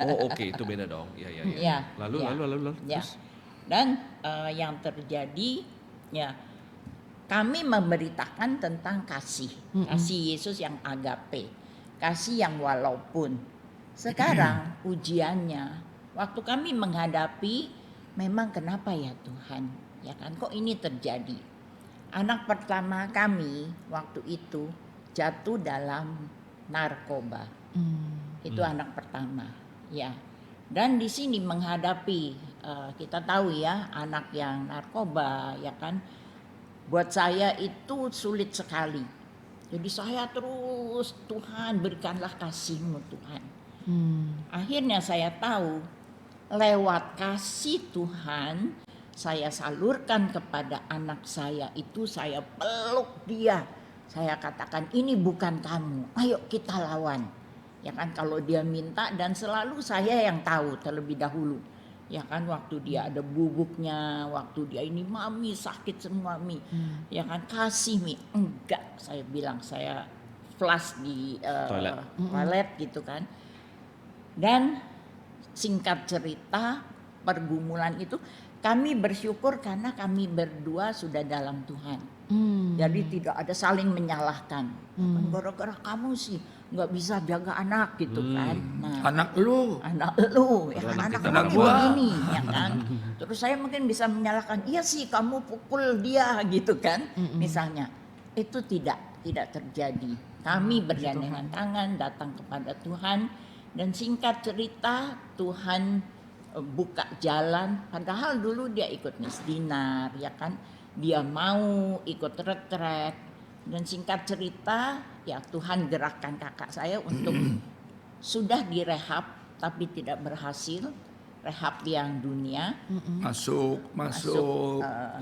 Oh oke, itu beda dong. Iya, iya, iya. Ya, Lalu, ya, lalu. ya. Terus? Dan yang terjadi, ya kami memberitakan tentang kasih, kasih Yesus yang agape, kasih yang walaupun. Sekarang ujiannya, waktu kami menghadapi, memang kenapa ya Tuhan, ya kan, kok ini terjadi? Anak pertama kami waktu itu jatuh dalam narkoba. Itu anak pertama, ya. Dan di sini menghadapi, kita tahu ya, anak yang narkoba, ya kan, buat saya itu sulit sekali. Jadi saya terus, Tuhan berikanlah kasih-Mu Tuhan. Akhirnya saya tahu lewat kasih Tuhan saya salurkan kepada anak saya itu, saya peluk dia. Saya katakan ini bukan kamu, ayo kita lawan. Ya kan, kalau dia minta, dan selalu saya yang tahu terlebih dahulu. Ya kan, waktu dia ada bubuknya, waktu dia ini mami sakit semua mi, ya kan, kasih mi. Enggak, saya bilang, saya flush di toilet gitu kan. Dan singkat cerita, pergumulan itu kami bersyukur karena kami berdua sudah dalam Tuhan. Jadi tidak ada saling menyalahkan. Gara-gara kamu sih nggak bisa jaga anak gitu kan. Nah, Anak lu. ya kan, anak Anak gua gua. begini, ya kan. Terus saya mungkin bisa menyalahkan, iya sih kamu pukul dia gitu kan, misalnya. Itu tidak terjadi. Kami bergandengan tangan datang kepada Tuhan, dan singkat cerita Tuhan buka jalan. Padahal dulu dia ikut misdinar, ya kan, dia mau ikut retret. Dan singkat cerita, ya Tuhan gerakkan kakak saya untuk sudah direhab tapi tidak berhasil, rehab yang dunia. Masuk.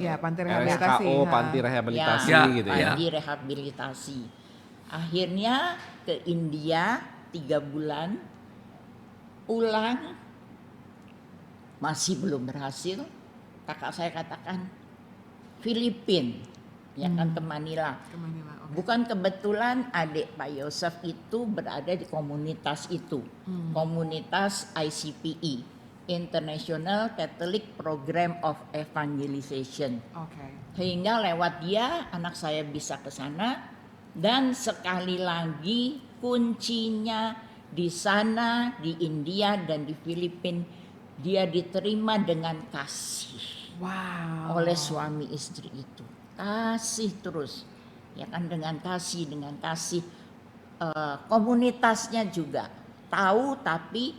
Ya, panti rehabilitasi. RSKO, ha. panti rehabilitasi Ya, gitu ya. Panti rehabilitasi. Akhirnya ke India 3 bulan, pulang masih belum berhasil. Kakak saya katakan Filipina, ya kan, ke Manila. Ke Manila, oke. Bukan kebetulan adik Pak Yosef itu berada di komunitas itu, komunitas ICPE, International Catholic Program of Evangelization. Oke. Sehingga lewat dia anak saya bisa ke sana, dan sekali lagi kuncinya di sana, di India dan di Filipina, dia diterima dengan kasih Wow. oleh suami istri itu. Kasih terus, ya kan, dengan kasih. Komunitasnya juga tahu tapi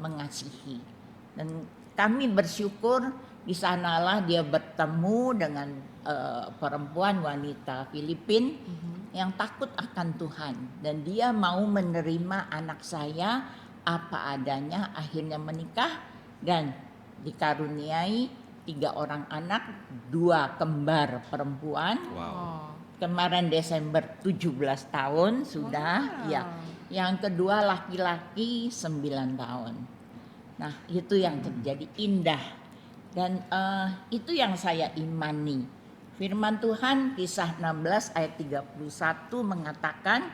mengasihi. Dan kami bersyukur di sanalah dia bertemu dengan perempuan wanita Filipina yang takut akan Tuhan, dan dia mau menerima anak saya apa adanya. Akhirnya menikah dan dikaruniai 3 orang anak, 2 kembar perempuan. Wow. Oh. Kemarin Desember 17 tahun sudah. Wow. Ya. Yang kedua laki-laki 9 tahun. Nah, itu yang terjadi, indah. Dan itu yang saya imani. Firman Tuhan Kisah 16 ayat 31 mengatakan,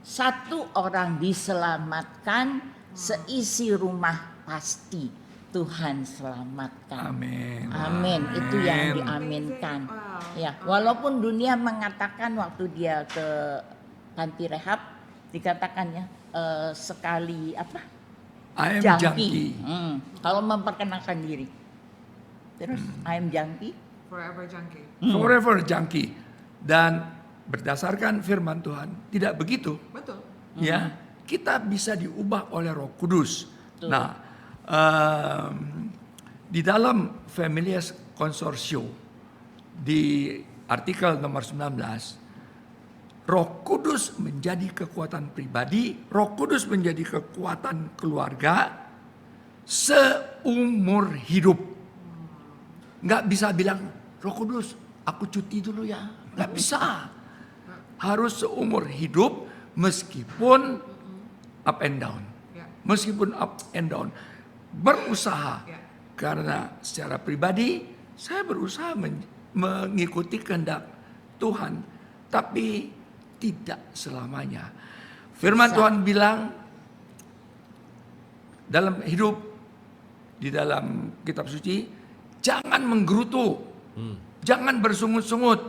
1 orang diselamatkan, seisi rumah pasti Tuhan selamatkan. Amin. Amin, itu yang diaminkan. Wow. Ya, walaupun dunia mengatakan waktu dia ke panti rehab, dikatakannya sekali apa? I am junkie. Kalau memperkenalkan diri. Terus I am junkie. Forever junkie. Forever junkie. Dan berdasarkan firman Tuhan tidak begitu. Betul. Ya, kita bisa diubah oleh Roh Kudus. Betul. Nah, di dalam Familias Consortio di artikel nomor 19, Roh Kudus menjadi kekuatan pribadi, Roh Kudus menjadi kekuatan keluarga seumur hidup. Nggak bisa bilang, Roh Kudus, aku cuti dulu ya. Nggak bisa. Harus seumur hidup meskipun up and down. Ya. Meskipun up and down. Berusaha. Ya. Karena secara pribadi, saya berusaha mengikuti kehendak Tuhan. Tapi tidak selamanya. Firman Tuhan bilang, dalam hidup, di dalam kitab suci, jangan menggerutu, jangan bersungut-sungut.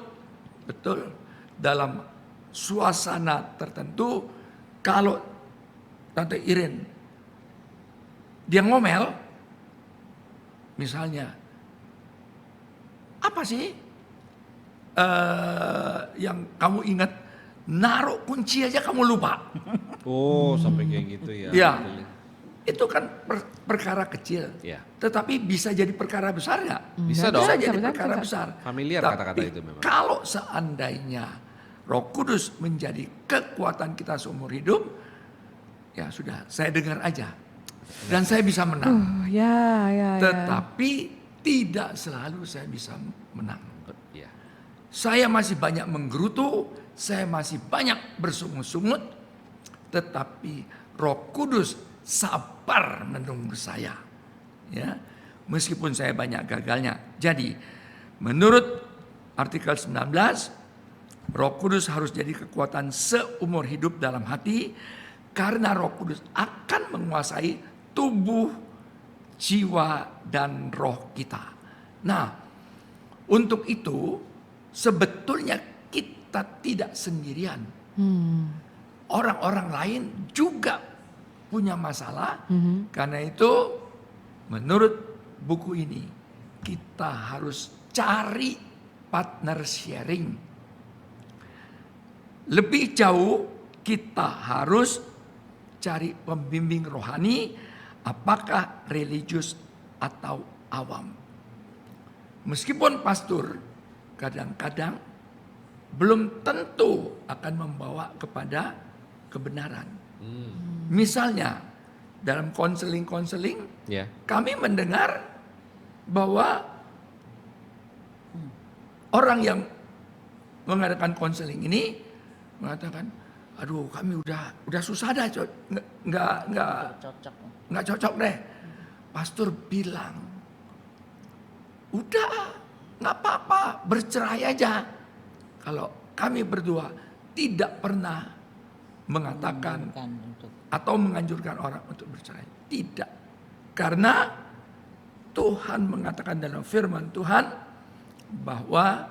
Betul, dalam suasana tertentu, kalau Tante Iren dia ngomel, misalnya, apa sih yang kamu ingat? Naruh kunci aja kamu lupa. Oh, sampai kayak gitu ya. Ya, itu kan perkara kecil. Ya. Tetapi bisa jadi perkara besar nggak? Bisa dong. Bisa jadi Bisa, perkara bisa. besar. Familiar Tapi kata-kata itu memang. kalau seandainya Roh Kudus menjadi kekuatan kita seumur hidup, ya sudah, saya dengar aja. Dan saya bisa menang. Ya. Tetapi tidak selalu saya bisa menang. Ya. Saya masih banyak menggerutu, saya masih banyak bersungut-sungut, tetapi Roh Kudus sabar menunggu saya. Ya, meskipun saya banyak gagalnya. Jadi, menurut artikel 19, Roh Kudus harus jadi kekuatan seumur hidup dalam hati, karena Roh Kudus akan menguasai tubuh, jiwa, dan roh kita. Nah, untuk itu sebetulnya kita tidak sendirian. Orang-orang lain juga punya masalah. Karena itu menurut buku ini kita harus cari partner sharing. Lebih jauh kita harus cari pembimbing rohani, apakah religius atau awam. Meskipun pastor kadang-kadang belum tentu akan membawa kepada kebenaran. Misalnya dalam konseling-konseling, Ya. kami mendengar bahwa orang yang mengadakan konseling ini mengatakan, aduh kami udah susah dah, nggak cocok deh. Pastor bilang, udah nggak apa-apa, bercerai aja. Kalau kami berdua tidak pernah mengatakan atau menganjurkan orang untuk bercerai. Tidak. Karena Tuhan mengatakan dalam firman Tuhan bahwa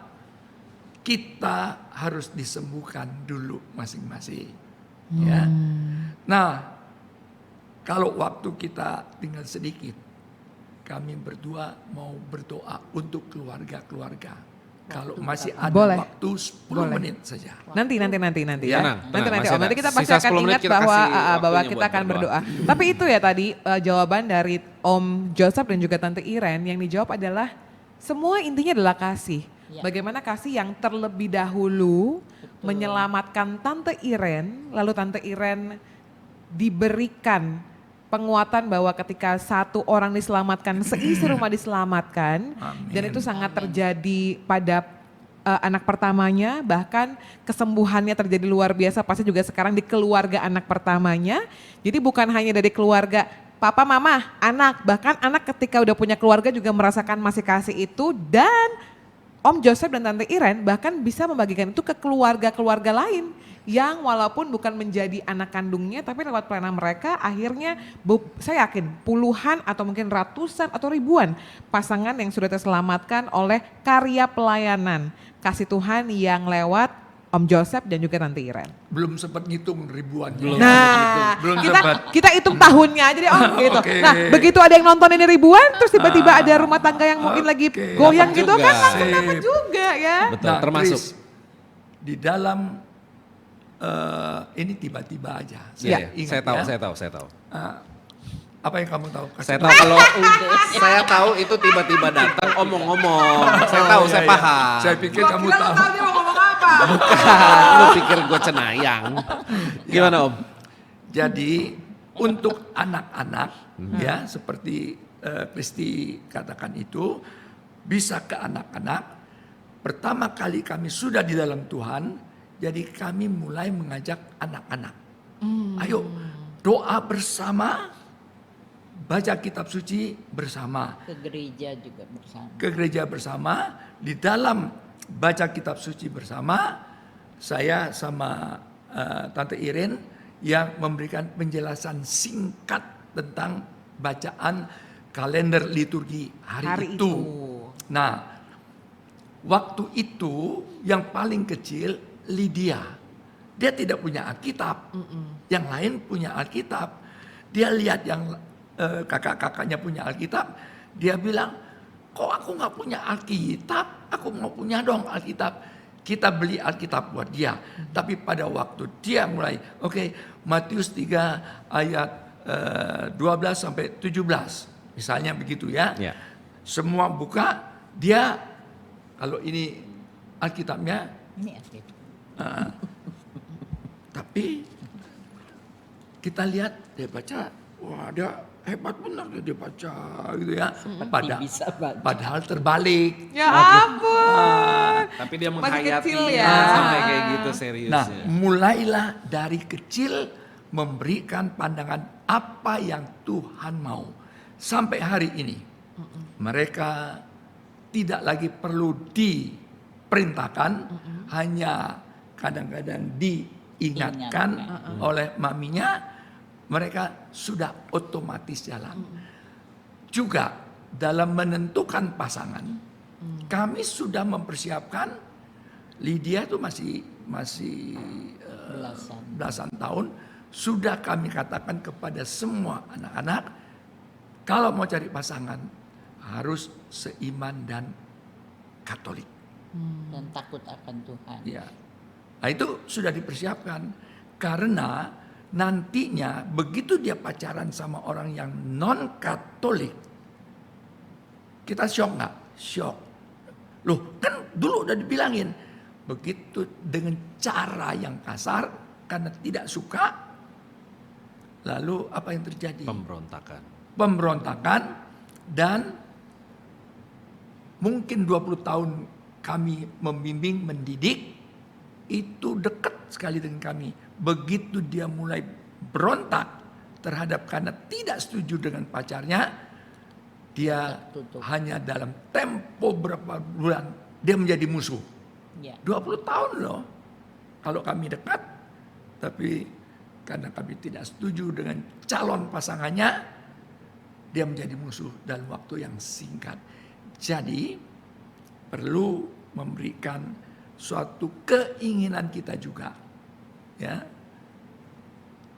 kita harus disembuhkan dulu masing-masing. Ya. Nah, kalau waktu kita tinggal sedikit, kami berdua mau berdoa untuk keluarga-keluarga. Kalau masih ada Boleh. waktu 10 menit saja. Nanti ya. Tenang, Nanti masih Om. ada. Nanti kita pasti Sisa akan 10 menit ingat kita bahwa kasih waktunya kita buat akan berdoa. berdoa. Tapi itu ya tadi jawaban dari Om Joseph dan juga Tante Iren yang dijawab adalah semua intinya adalah kasih. Ya. Bagaimana kasih yang terlebih dahulu menyelamatkan Tante Iren, lalu Tante Iren diberikan penguatan bahwa ketika satu orang diselamatkan, seisi rumah diselamatkan. Amin. Dan itu sangat terjadi pada anak pertamanya, bahkan kesembuhannya terjadi luar biasa pasti juga sekarang di keluarga anak pertamanya. Jadi bukan hanya dari keluarga papa, mama, anak, bahkan anak ketika udah punya keluarga juga merasakan masih kasih itu. Dan Om Joseph dan Tante Iren bahkan bisa membagikan itu ke keluarga-keluarga lain yang walaupun bukan menjadi anak kandungnya, tapi lewat pelayanan mereka akhirnya saya yakin puluhan atau mungkin ratusan atau ribuan pasangan yang sudah terselamatkan oleh karya pelayanan kasih Tuhan yang lewat Om Joseph dan juga Tante Iren. Belum sempat ngitung ribuan. Nah, Belum kita sempat. kita hitung tahunnya aja deh Om gitu. Oke. Nah, begitu ada yang nonton ini ribuan, terus tiba-tiba ada rumah tangga yang mungkin lagi Oke. goyang Dapat gitu juga. kan langsung Sip. dapat juga ya. Betul, termasuk. Chris, di dalam ini tiba-tiba aja. Iya, Ingat saya tahu, ya. saya tahu. Apa yang kamu tahu? Kasih Saya tahu. tahu kalau saya tahu itu tiba-tiba datang omong-omong. Saya tahu, Oh, saya iya, iya. paham. Saya pikir kamu Kira lu tahu. tahu dia mau ngomong apa. Bukan, lu pikir gue cenayang. Gimana Om? Jadi untuk anak-anak ya seperti Kristi katakan itu bisa ke anak-anak. Pertama kali kami sudah di dalam Tuhan, jadi kami mulai mengajak anak-anak. Ayo doa bersama, baca kitab suci bersama. Ke gereja juga bersama. Ke gereja bersama, di dalam baca kitab suci bersama, saya sama Tante Iren yang memberikan penjelasan singkat tentang bacaan kalender liturgi hari Hari itu. itu. Nah, waktu itu yang paling kecil Lydia. Dia tidak punya Alkitab. Yang lain punya Alkitab. Dia lihat yang kakak-kakaknya punya Alkitab. Dia bilang, kok aku nggak punya Alkitab? Aku mau punya dong Alkitab. Kita beli Alkitab buat dia. Tapi pada waktu dia mulai, Matius 3 ayat 12 sampai 17. Misalnya begitu ya. Ya. Semua buka, dia kalau ini Alkitabnya, Ini asli. tapi kita lihat dia baca, wah dia hebat benar dia baca gitu ya. bisa baca. Padahal terbalik. Ya ampun. Tapi dia Masih menghayati kecil ya. sampai kayak gitu Nah, seriusnya. mulailah dari kecil memberikan pandangan apa yang Tuhan mau. Sampai hari ini mereka tidak lagi perlu diperintahkan, hanya kadang-kadang diingatkan oleh maminya, mereka sudah otomatis jalan. Juga dalam menentukan pasangan, kami sudah mempersiapkan. Lydia itu masih belasan tahun. Sudah kami katakan kepada semua anak-anak, kalau mau cari pasangan harus seiman dan Katolik. Dan takut akan Tuhan. Ya. Nah, itu sudah dipersiapkan karena nantinya begitu dia pacaran sama orang yang non Katolik, kita syok nggak? Syok. Loh, kan dulu udah dibilangin begitu dengan cara yang kasar karena tidak suka, lalu apa yang terjadi? Pemberontakan, dan mungkin 20 tahun kami membimbing, mendidik, itu dekat sekali dengan kami. Begitu dia mulai berontak terhadap karena tidak setuju dengan pacarnya, dia Tutup. hanya dalam tempo berapa bulan dia menjadi musuh. Ya. 20 tahun loh. Kalau kami dekat, tapi karena kami tidak setuju dengan calon pasangannya, dia menjadi musuh dalam waktu yang singkat. Jadi perlu memberikan suatu keinginan kita juga, ya.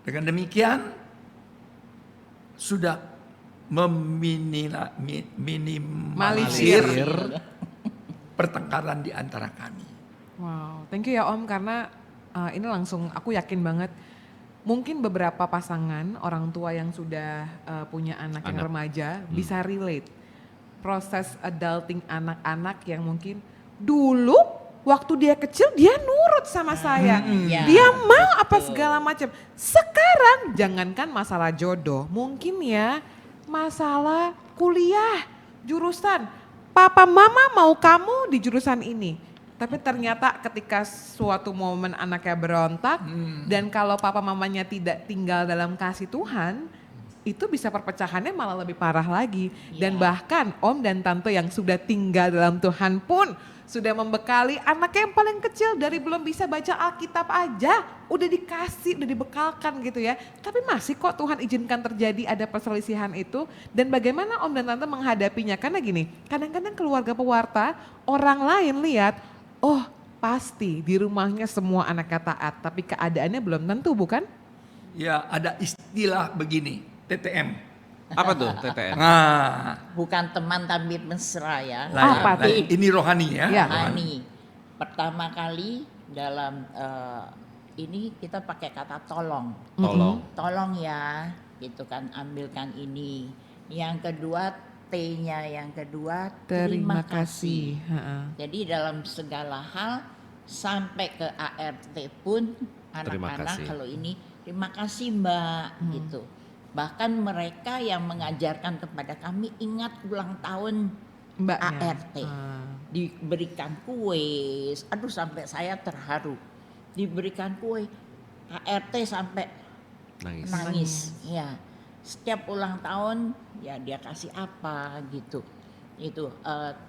Dengan demikian sudah meminimalisir pertengkaran di antara kami. Wow, thank you ya Om, karena ini langsung aku yakin banget. Mungkin beberapa pasangan orang tua yang sudah punya anak yang remaja bisa relate. Proses adulting anak-anak yang mungkin dulu waktu dia kecil dia nurut sama saya. Ya, Dia mau apa betul. segala macam. Sekarang jangankan masalah jodoh, mungkin ya masalah kuliah, jurusan. Papa mama mau kamu di jurusan ini. Tapi ternyata ketika suatu momen anaknya berontak dan kalau papa mamanya tidak tinggal dalam kasih Tuhan, itu bisa perpecahannya malah lebih parah lagi. Dan bahkan om dan tante yang sudah tinggal dalam Tuhan pun sudah membekali anaknya yang paling kecil dari belum bisa baca Alkitab aja, udah dikasih, udah dibekalkan gitu ya. Tapi masih kok Tuhan izinkan terjadi ada perselisihan itu. Dan bagaimana om dan tante menghadapinya? Karena gini, kadang-kadang keluarga pewarta, orang lain lihat, oh pasti di rumahnya semua anaknya taat, tapi keadaannya belum tentu bukan? Ya ada istilah begini, TTM. Apa tuh TTN? Nah, Bukan teman tapi mesra ya. Apa tuh? ini rohani ya. Ya. Rohani. Pertama kali dalam ini kita pakai kata tolong. Tolong ya, gitu kan, ambilkan ini. Yang kedua T-nya yang kedua terima kasih. Jadi dalam segala hal sampai ke ART pun Terima anak-anak kasih. kalau ini terima kasih Mbak gitu. Bahkan mereka yang mengajarkan kepada kami ingat ulang tahun Mbaknya. ART. Diberikan kue, aduh sampai saya terharu. Diberikan kue ART sampai nangis. Ya. Setiap ulang tahun ya dia kasih apa gitu. Itu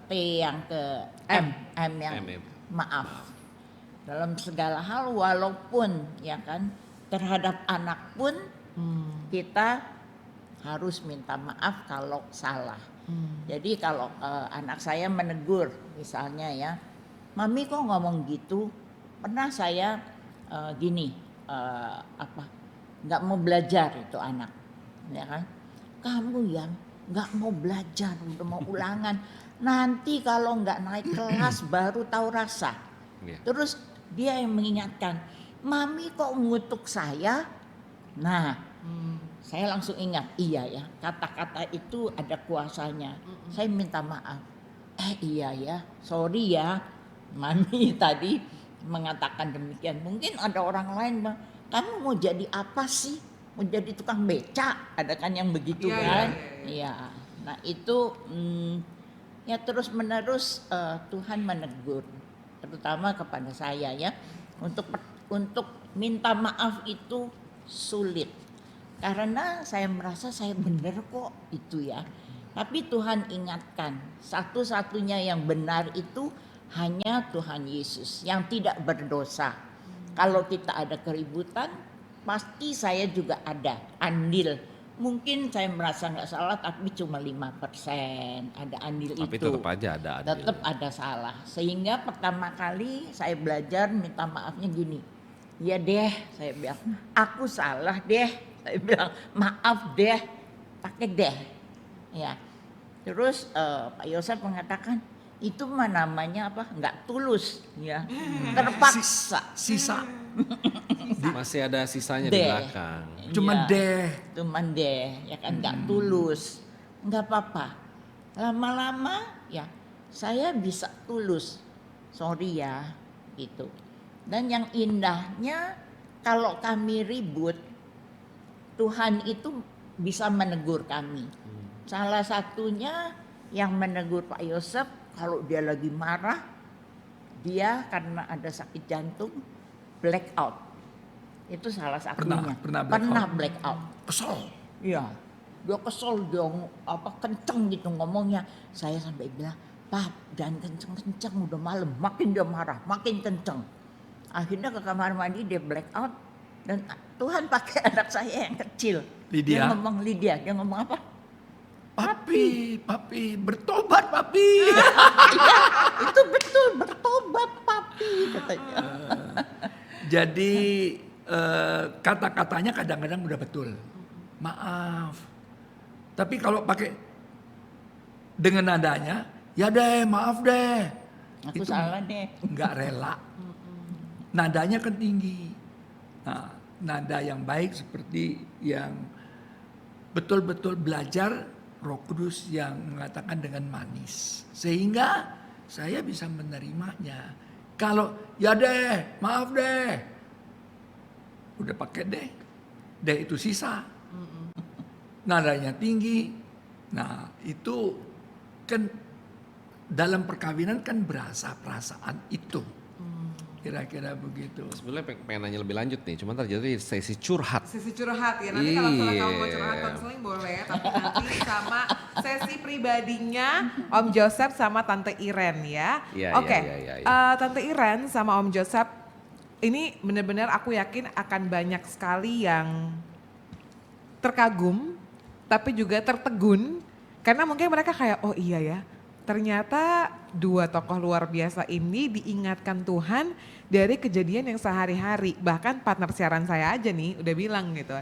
T yang ke M yang M. maaf. Dalam segala hal walaupun ya kan terhadap anak pun kita harus minta maaf kalau salah. Jadi kalau anak saya menegur misalnya ya, "Mami kok ngomong gitu?" Pernah saya gini, nggak mau belajar itu anak, ya kan? "Kamu yang nggak mau belajar, udah mau ulangan. Nanti kalau nggak naik kelas baru tahu rasa." Iya. Terus dia yang mengingatkan, "Mami kok ngutuk saya?" Nah, saya langsung ingat, iya ya, kata-kata itu ada kuasanya. Saya minta maaf. Iya ya, sorry ya, Mami tadi mengatakan demikian. Mungkin ada orang lain bilang, "Kamu mau jadi apa sih? Mau jadi tukang beca?" Ada kan yang begitu Iya, kan? iya. Iya. Nah itu ya terus menerus Tuhan menegur, terutama kepada saya ya. Untuk minta maaf itu sulit. Karena saya merasa saya benar kok itu ya. Tapi Tuhan ingatkan, satu-satunya yang benar itu hanya Tuhan Yesus yang tidak berdosa. Kalau kita ada keributan, pasti saya juga ada andil. Mungkin saya merasa nggak salah tapi cuma 5% ada andil Tapi itu. tetap aja ada adil. Tetap ada salah. Sehingga pertama kali saya belajar minta maafnya gini. "Ya deh," saya bilang, "aku salah deh." Saya bilang, "Maaf deh." Pakai deh. Ya. Terus Pak Yosef mengatakan, "Itu mah namanya apa? Nggak tulus." Ya. Terpaksa. Sisa, Masih ada sisanya di Deh. belakang. cuman Iya. deh. Cuman deh, ya kan nggak tulus, nggak apa-apa. Lama-lama ya saya bisa tulus, sorry ya, gitu. Dan yang indahnya kalau kami ribut, Tuhan itu bisa menegur kami. Salah satunya yang menegur Pak Yosef kalau dia lagi marah, dia karena ada sakit jantung blackout. Itu salah satunya. Pernah blackout. Kesel. Iya, dia kesel, dia kenceng gitu ngomongnya. Saya sampai bilang, "Pak, jangan kenceng-kenceng, udah malam." Makin dia marah, makin kenceng. Akhirnya ke kamar mandi dia blackout dan Tuhan pakai anak saya yang kecil. Lydia. Dia ngomong apa? Papi, bertobat papi. Iya, itu betul, bertobat papi katanya. Jadi kata-katanya kadang-kadang udah betul. Maaf. Tapi kalau pakai dengan nadanya, "Ya deh, maaf deh." Aku Itu salah deh. nggak rela. Nadanya kan tinggi. Nah, nada yang baik seperti yang betul-betul belajar Roh Kudus yang mengatakan dengan manis. Sehingga saya bisa menerimanya. Kalau "ya deh, maaf deh." Udah pakai deh. Deh itu sisa. Nadanya tinggi. Nah, itu kan dalam perkawinan kan berasa perasaan itu. Kira-kira begitu. Sebenarnya pengen nanya lebih lanjut nih, cuman terjadi sesi curhat. Sesi curhat ya, nanti kalau misalnya kamu mau curhat Iya. konseling boleh, tapi nanti sama sesi pribadinya Om Joseph sama Tante Iren ya. Iya, Oke, iya. Tante Iren sama Om Joseph, ini benar-benar aku yakin akan banyak sekali yang terkagum, tapi juga tertegun, karena mungkin mereka kayak, oh iya ya, ternyata dua tokoh luar biasa ini diingatkan Tuhan dari kejadian yang sehari-hari. Bahkan partner siaran saya aja nih udah bilang gitu,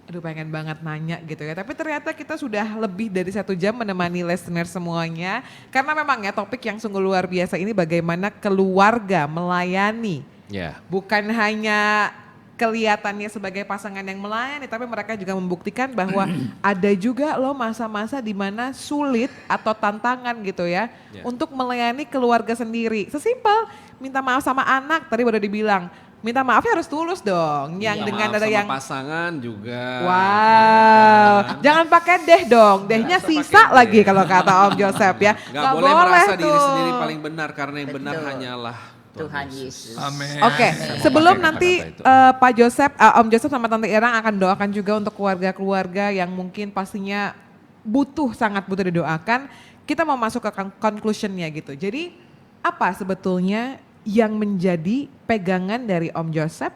aduh pengen banget nanya gitu ya. Tapi ternyata kita sudah lebih dari 1 jam menemani listener semuanya. Karena memang ya topik yang sungguh luar biasa ini bagaimana keluarga melayani. Ya. Bukan hanya kelihatannya sebagai pasangan yang melayani, tapi mereka juga membuktikan bahwa ada juga loh masa-masa di mana sulit atau tantangan gitu ya, untuk melayani keluarga sendiri. Sesimpel minta maaf sama anak, tadi baru dibilang, minta maafnya harus tulus dong. Yang Minta dengan maaf ada sama yang pasangan juga. wow, jangan pakai deh dong, dehnya Nggak usah sisa pakai lagi deh. kalau kata Om Joseph ya. Nggak boleh merasa diri tuh. sendiri paling benar karena yang benar Betul. hanyalah Tuhan Yesus. Amin. Oke, Saya mau sebelum pakai nanti kata-kata itu. Pak Joseph, Om Joseph sama Tante Irang akan doakan juga untuk keluarga-keluarga yang mungkin pastinya sangat butuh didoakan. Kita mau masuk ke conclusionnya gitu. Jadi apa sebetulnya yang menjadi pegangan dari Om Joseph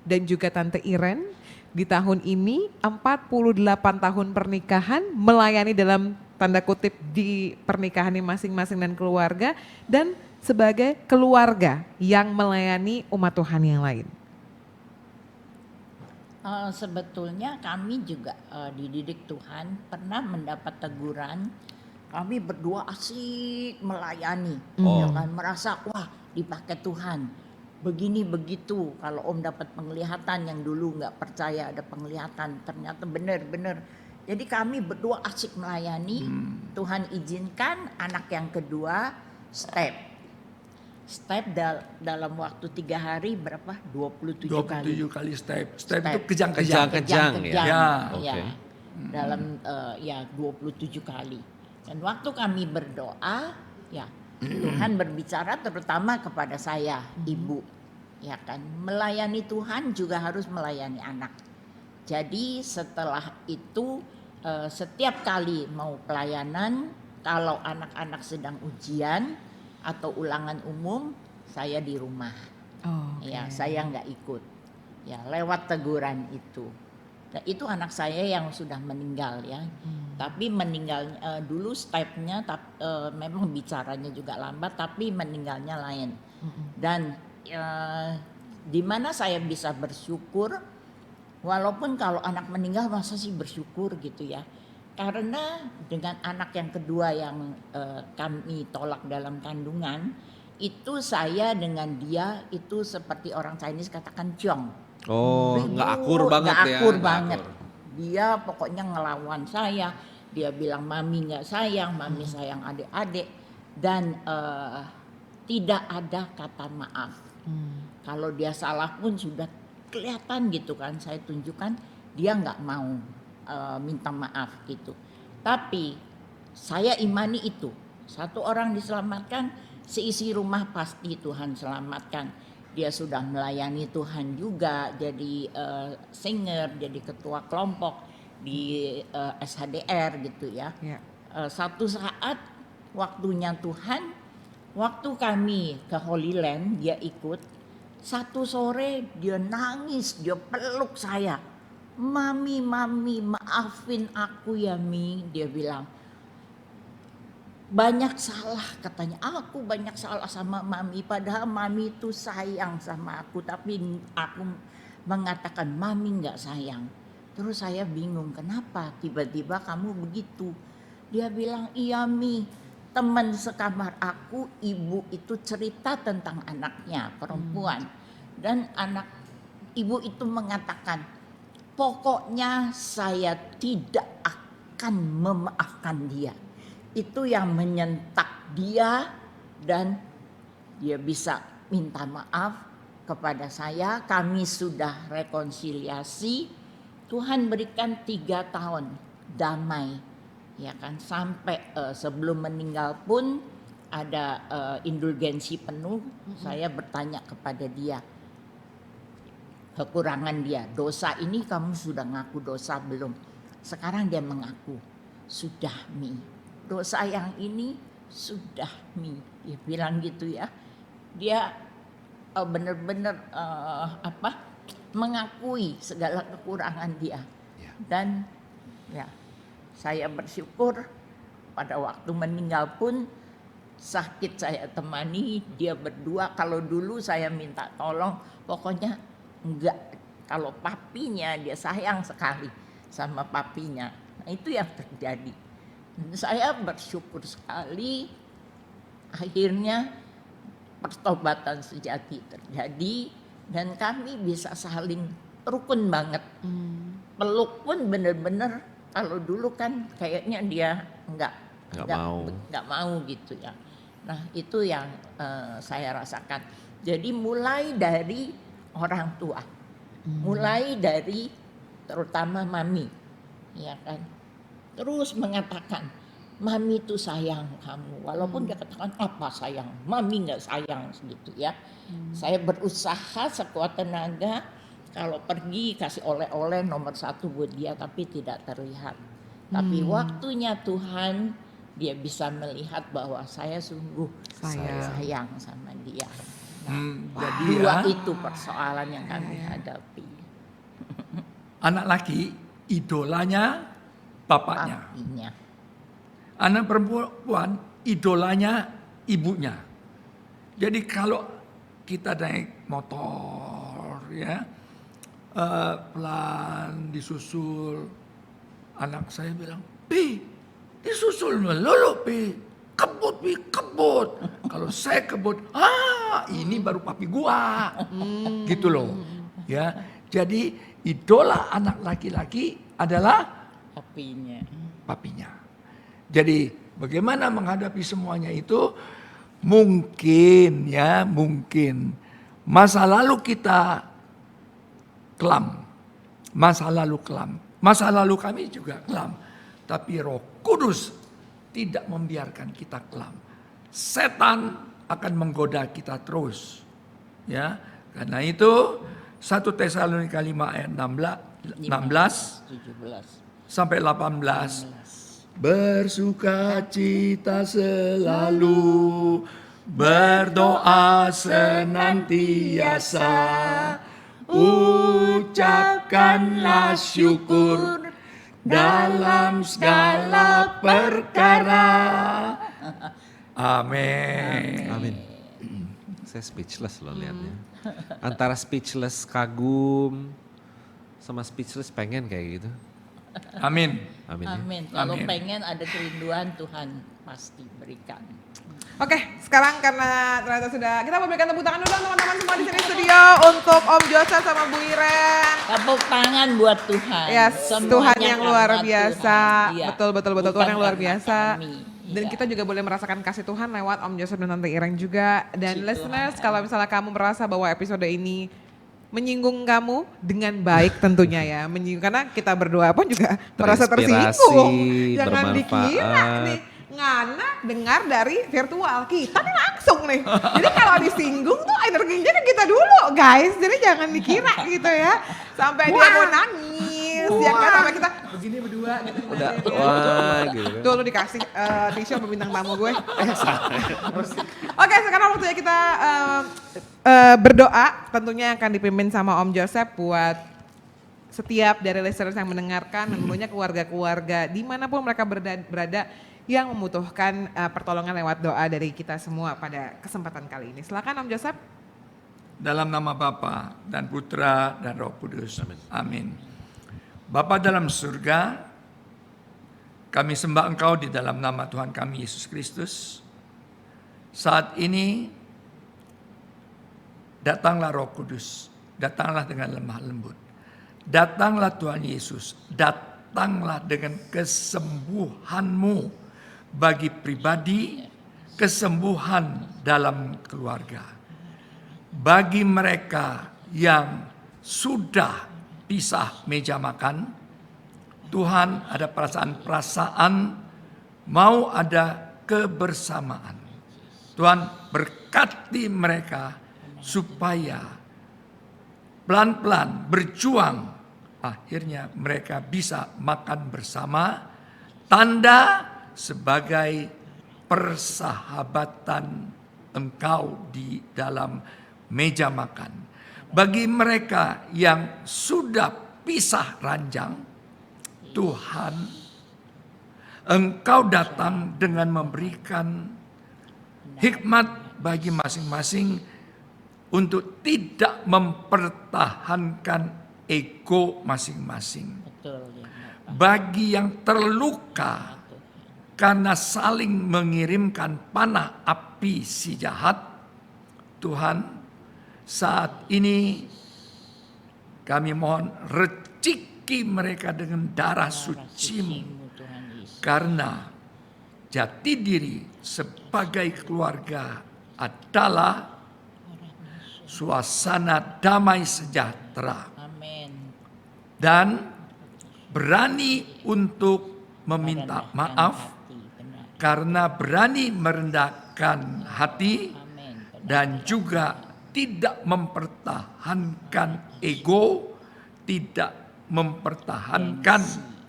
dan juga Tante Iren di tahun ini 48 tahun pernikahan, melayani dalam tanda kutip di pernikahan masing-masing dan keluarga, dan sebagai keluarga yang melayani umat Tuhan yang lain. Sebetulnya kami juga dididik Tuhan, pernah mendapat teguran, kami berdua asik melayani, ya kan, merasa wah dipakai Tuhan, begini begitu. Kalau Om dapat penglihatan yang dulu nggak percaya ada penglihatan, ternyata benar-benar. Jadi kami berdua asik melayani, Tuhan izinkan anak yang kedua step dalam waktu 3 hari berapa? 27 kali. 27 kali step. Step itu Kejang. kejang-kejang. ya? Ya. Oke. Dalam 27 kali. Dan waktu kami berdoa, ya Tuhan berbicara terutama kepada saya, ibu, ya kan. Melayani Tuhan juga harus melayani anak. Jadi setelah itu setiap kali mau pelayanan, kalau anak-anak sedang ujian atau ulangan umum, saya di rumah. Ya, saya nggak ikut. Ya, lewat teguran itu. Nah, itu anak saya yang sudah meninggal ya. Tapi meninggal dulu stepnya memang bicaranya juga lambat, tapi meninggalnya lain. Dan di mana saya bisa bersyukur, walaupun kalau anak meninggal masa sih bersyukur gitu ya. Karena dengan anak yang kedua yang kami tolak dalam kandungan, itu saya dengan dia itu seperti orang Chinese katakan ciong. Oh, nggak akur banget nggak ya. akur nggak banget. akur. Dia pokoknya ngelawan saya. Dia bilang mami nggak sayang, mami sayang adik-adik, dan tidak ada kata maaf. Kalau dia salah pun sudah kelihatan gitu kan, saya tunjukkan dia nggak mau minta maaf gitu. Tapi saya imani itu, satu orang diselamatkan, seisi rumah pasti Tuhan selamatkan. Dia sudah melayani Tuhan juga, jadi singer, jadi ketua kelompok di SHDR gitu ya. Satu saat waktunya Tuhan, waktu kami ke Holy Land dia ikut. Satu sore dia nangis, dia peluk saya. Mami, maafin aku ya Mi, dia bilang. Banyak salah katanya, aku banyak salah sama Mami, padahal Mami itu sayang sama aku, tapi aku mengatakan Mami gak sayang. Terus saya bingung, kenapa tiba-tiba kamu begitu? Dia bilang, iya Mi, teman sekamar aku, ibu itu cerita tentang anaknya perempuan. Dan anak ibu itu mengatakan, pokoknya saya tidak akan memaafkan dia. Itu yang menyentak dia dan dia bisa minta maaf kepada saya. Kami sudah rekonsiliasi. Tuhan berikan 3 tahun damai. Ya kan, sampai sebelum meninggal pun ada indulgensi penuh. Saya bertanya kepada dia, kekurangan dia, dosa ini kamu sudah ngaku dosa belum? Sekarang dia mengaku, sudah Mi, dosa yang ini sudah Mi, dia bilang gitu ya. Dia benar-benar mengakui segala kekurangan dia. Dan ya, saya bersyukur pada waktu meninggal pun sakit saya temani, dia berdua. Kalau dulu saya minta tolong, pokoknya enggak, kalau papinya dia sayang sekali sama papinya. Nah, itu yang terjadi. Saya bersyukur sekali akhirnya pertobatan sejati terjadi dan kami bisa saling rukun banget. Peluk pun benar-benar, kalau dulu kan kayaknya dia enggak mau gitu ya. Nah, itu yang saya rasakan. Jadi mulai dari orang tua, mulai dari terutama mami, ya kan, terus mengatakan mami itu sayang kamu, walaupun dia katakan apa sayang, mami nggak sayang gitu ya. Saya berusaha sekuat tenaga, kalau pergi kasih oleh-oleh nomor 1 buat dia, tapi tidak terlihat. Tapi waktunya Tuhan, dia bisa melihat bahwa saya sungguh sayang sama dia. Nah, Jadi dua itu persoalan yang kami hadapi. Anak laki idolanya bapaknya. Papinya. Anak perempuan idolanya ibunya. Jadi kalau kita naik motor ya, pelan disusul, anak saya bilang, "Pi, disusul melulu Pi, kebut Pi, kebut." Kalau saya kebut, ini baru papi gua, gitu loh. Ya, jadi idola anak laki-laki adalah papinya. Jadi bagaimana menghadapi semuanya itu? Mungkin masa lalu kita kelam, masa lalu kami juga kelam, tapi Roh Kudus tidak membiarkan kita kelam. Setan akan menggoda kita terus, ya. Karena itu 1 Tesalonika 5 ayat 16 sampai 18. Bersukacita selalu, berdoa senantiasa, ucapkanlah syukur dalam segala perkara. Amin. Amin. Saya speechless loh liatnya. Antara speechless kagum sama speechless pengen kayak gitu. Amin. Amin. Ya. Amin. Kalau Amin. pengen ada kerinduan, Tuhan pasti berikan. Oke, sekarang karena ternyata sudah, kita mau berikan tepuk tangan dulu dong teman-teman semua di sini studio untuk Om Joseph sama Bu Iren. Tepuk tangan buat Tuhan. Yes, Semuanya Tuhan yang karena luar biasa. Tuhan. Iya. Betul Bukan Tuhan yang luar karena biasa. kami. Dan Iya. kita juga boleh merasakan kasih Tuhan lewat Om Joseph dan Tante Iren juga. Dan Puji listeners, Tuhan. kalau misalnya kamu merasa bahwa episode ini menyinggung kamu dengan baik tentunya ya. Karena kita berdua pun juga merasa Terinspirasi, tersinggung. Jangan bermanfaat. dikira nih. Ngana dengar dari virtual, kita nih langsung nih. Jadi kalau disinggung tuh energinya ke kita dulu guys. Jadi jangan dikira gitu ya. Sampai dia mau nangis. Ya kan sampai kita begini berdua gitu. Udah, wah gitu kan. Tuh lu dikasih tisu sama bintang tamu gue. Oke, sekarang waktunya kita berdoa. Tentunya akan dipimpin sama Om Joseph buat setiap dari listeners yang mendengarkan. Dan tentunya keluarga-keluarga dimanapun mereka berada yang membutuhkan pertolongan lewat doa dari kita semua pada kesempatan kali ini. Silakan Om Joseph. Dalam nama Bapa dan Putra dan Roh Kudus. Amin. Bapa dalam surga, kami sembah Engkau di dalam nama Tuhan kami Yesus Kristus. Saat ini datanglah Roh Kudus, datanglah dengan lemah lembut. Datanglah Tuhan Yesus, datanglah dengan kesembuhan-Mu bagi pribadi, kesembuhan dalam keluarga. Bagi mereka yang sudah pisah meja makan, Tuhan ada perasaan-perasaan mau ada kebersamaan. Tuhan berkati mereka supaya pelan-pelan berjuang, akhirnya mereka bisa makan bersama, tanda sebagai persahabatan Engkau di dalam meja makan. Bagi mereka yang sudah pisah ranjang, Tuhan, Engkau datang dengan memberikan hikmat bagi masing-masing untuk tidak mempertahankan ego masing-masing. Betul ya. Bapak. Bagi yang terluka karena saling mengirimkan panah api si jahat, Tuhan, saat ini kami mohon reciki mereka dengan darah suci-Mu, Tuhan Yesus. karena jati diri sebagai keluarga adalah suasana damai sejahtera Amin. dan berani untuk meminta Merendahkan maaf, hati, benar. karena berani merendahkan hati Amin. Benar. dan juga tidak mempertahankan ego, tidak mempertahankan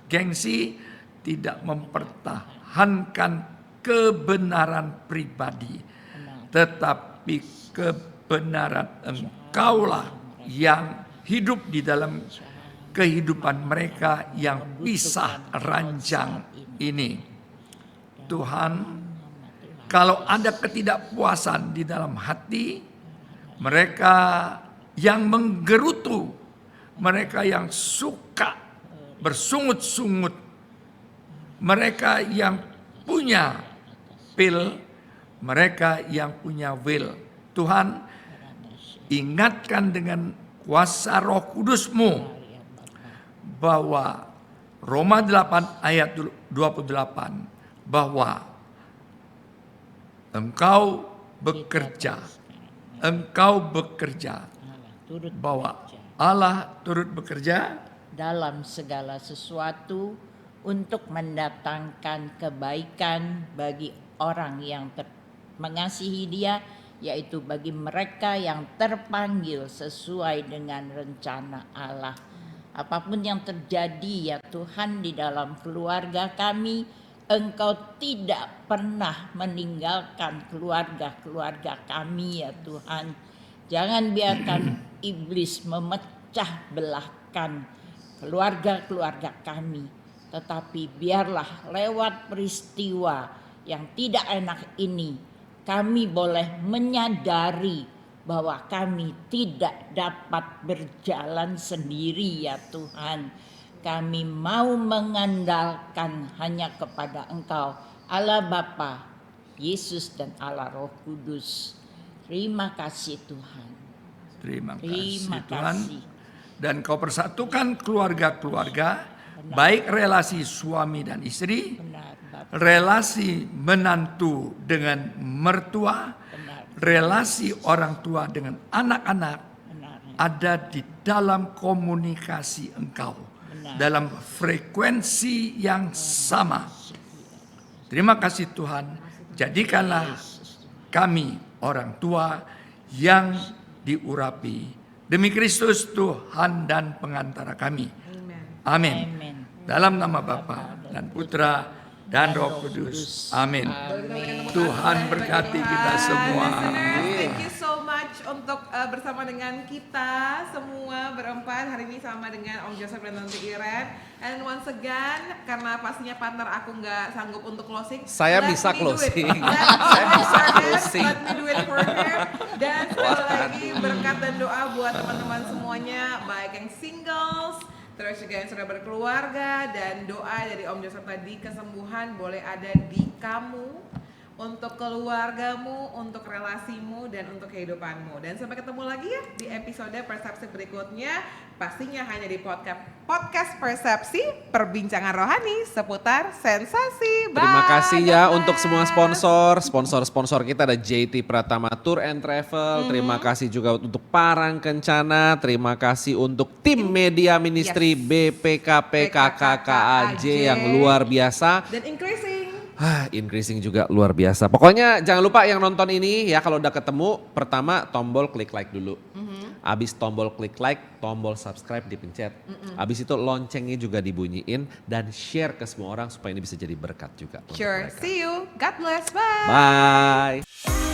gengsi, tidak mempertahankan kebenaran pribadi, tetapi kebenaran Engkaulah yang hidup di dalam kehidupan mereka yang pisah ranjang ini. Tuhan, kalau ada ketidakpuasan di dalam hati, mereka yang menggerutu, mereka yang suka bersungut-sungut, mereka yang punya pil, mereka yang punya will. Tuhan, ingatkan dengan kuasa Roh Kudus-Mu bahwa Roma 8 ayat 28 bahwa Engkau bekerja, bahwa Allah turut bekerja dalam segala sesuatu untuk mendatangkan kebaikan bagi orang yang mengasihi Dia, yaitu bagi mereka yang terpanggil sesuai dengan rencana Allah. Apapun yang terjadi ya Tuhan di dalam keluarga kami, Engkau tidak pernah meninggalkan keluarga-keluarga kami ya Tuhan. Jangan biarkan iblis memecah belahkan keluarga-keluarga kami. Tetapi biarlah lewat peristiwa yang tidak enak ini, kami boleh menyadari bahwa kami tidak dapat berjalan sendiri ya Tuhan. Kami mau mengandalkan hanya kepada Engkau, Allah Bapa, Yesus dan Allah Roh Kudus. Terima kasih Tuhan. Terima kasih Terima Tuhan. kasih. Dan Kau persatukan keluarga-keluarga, baik relasi suami dan istri, Benar Bapak, relasi menantu dengan mertua, benar, relasi orang tua dengan anak-anak, benar. ada di dalam komunikasi Engkau, Benar. dalam frekuensi yang sama. Terima kasih Tuhan, jadikanlah kami orang tua yang diurapi. Demi Kristus Tuhan dan pengantara kami. Amin. Amin. Dalam nama Bapa dan Putra dan Roh Kudus. Amin. Tuhan berkati kita semua. Thank you so much untuk bersama dengan kita semua berempat hari ini sama dengan Om Joseph dan Tante Iren. And once again, karena pastinya partner aku nggak sanggup untuk closing, Saya let bisa me do it. closing. Saya bisa closing. Let me do it for her. Dan sekali lagi berkat dan doa buat teman-teman semuanya, baik yang singles, terus juga yang sudah berkeluarga, dan doa dari Om Joseph tadi, kesembuhan boleh ada di kamu, untuk keluargamu, untuk relasimu, dan untuk kehidupanmu. Dan sampai ketemu lagi ya di episode Persepsi berikutnya, pastinya hanya di podcast Persepsi, perbincangan rohani seputar sensasi. Bye. Terima kasih ya God untuk semua bless. sponsor kita ada JT Pratama Tour and Travel. Terima kasih juga untuk Parang Kencana. Terima kasih untuk tim Media Ministry BPKPKKKAJ yang luar biasa. Dan Increasing juga luar biasa. Pokoknya jangan lupa yang nonton ini ya, kalau udah ketemu, pertama tombol klik like dulu. Abis tombol klik like, tombol subscribe dipencet. Abis itu loncengnya juga dibunyiin dan share ke semua orang supaya ini bisa jadi berkat juga. untuk Sure, mereka. see you. God bless. Bye. Bye.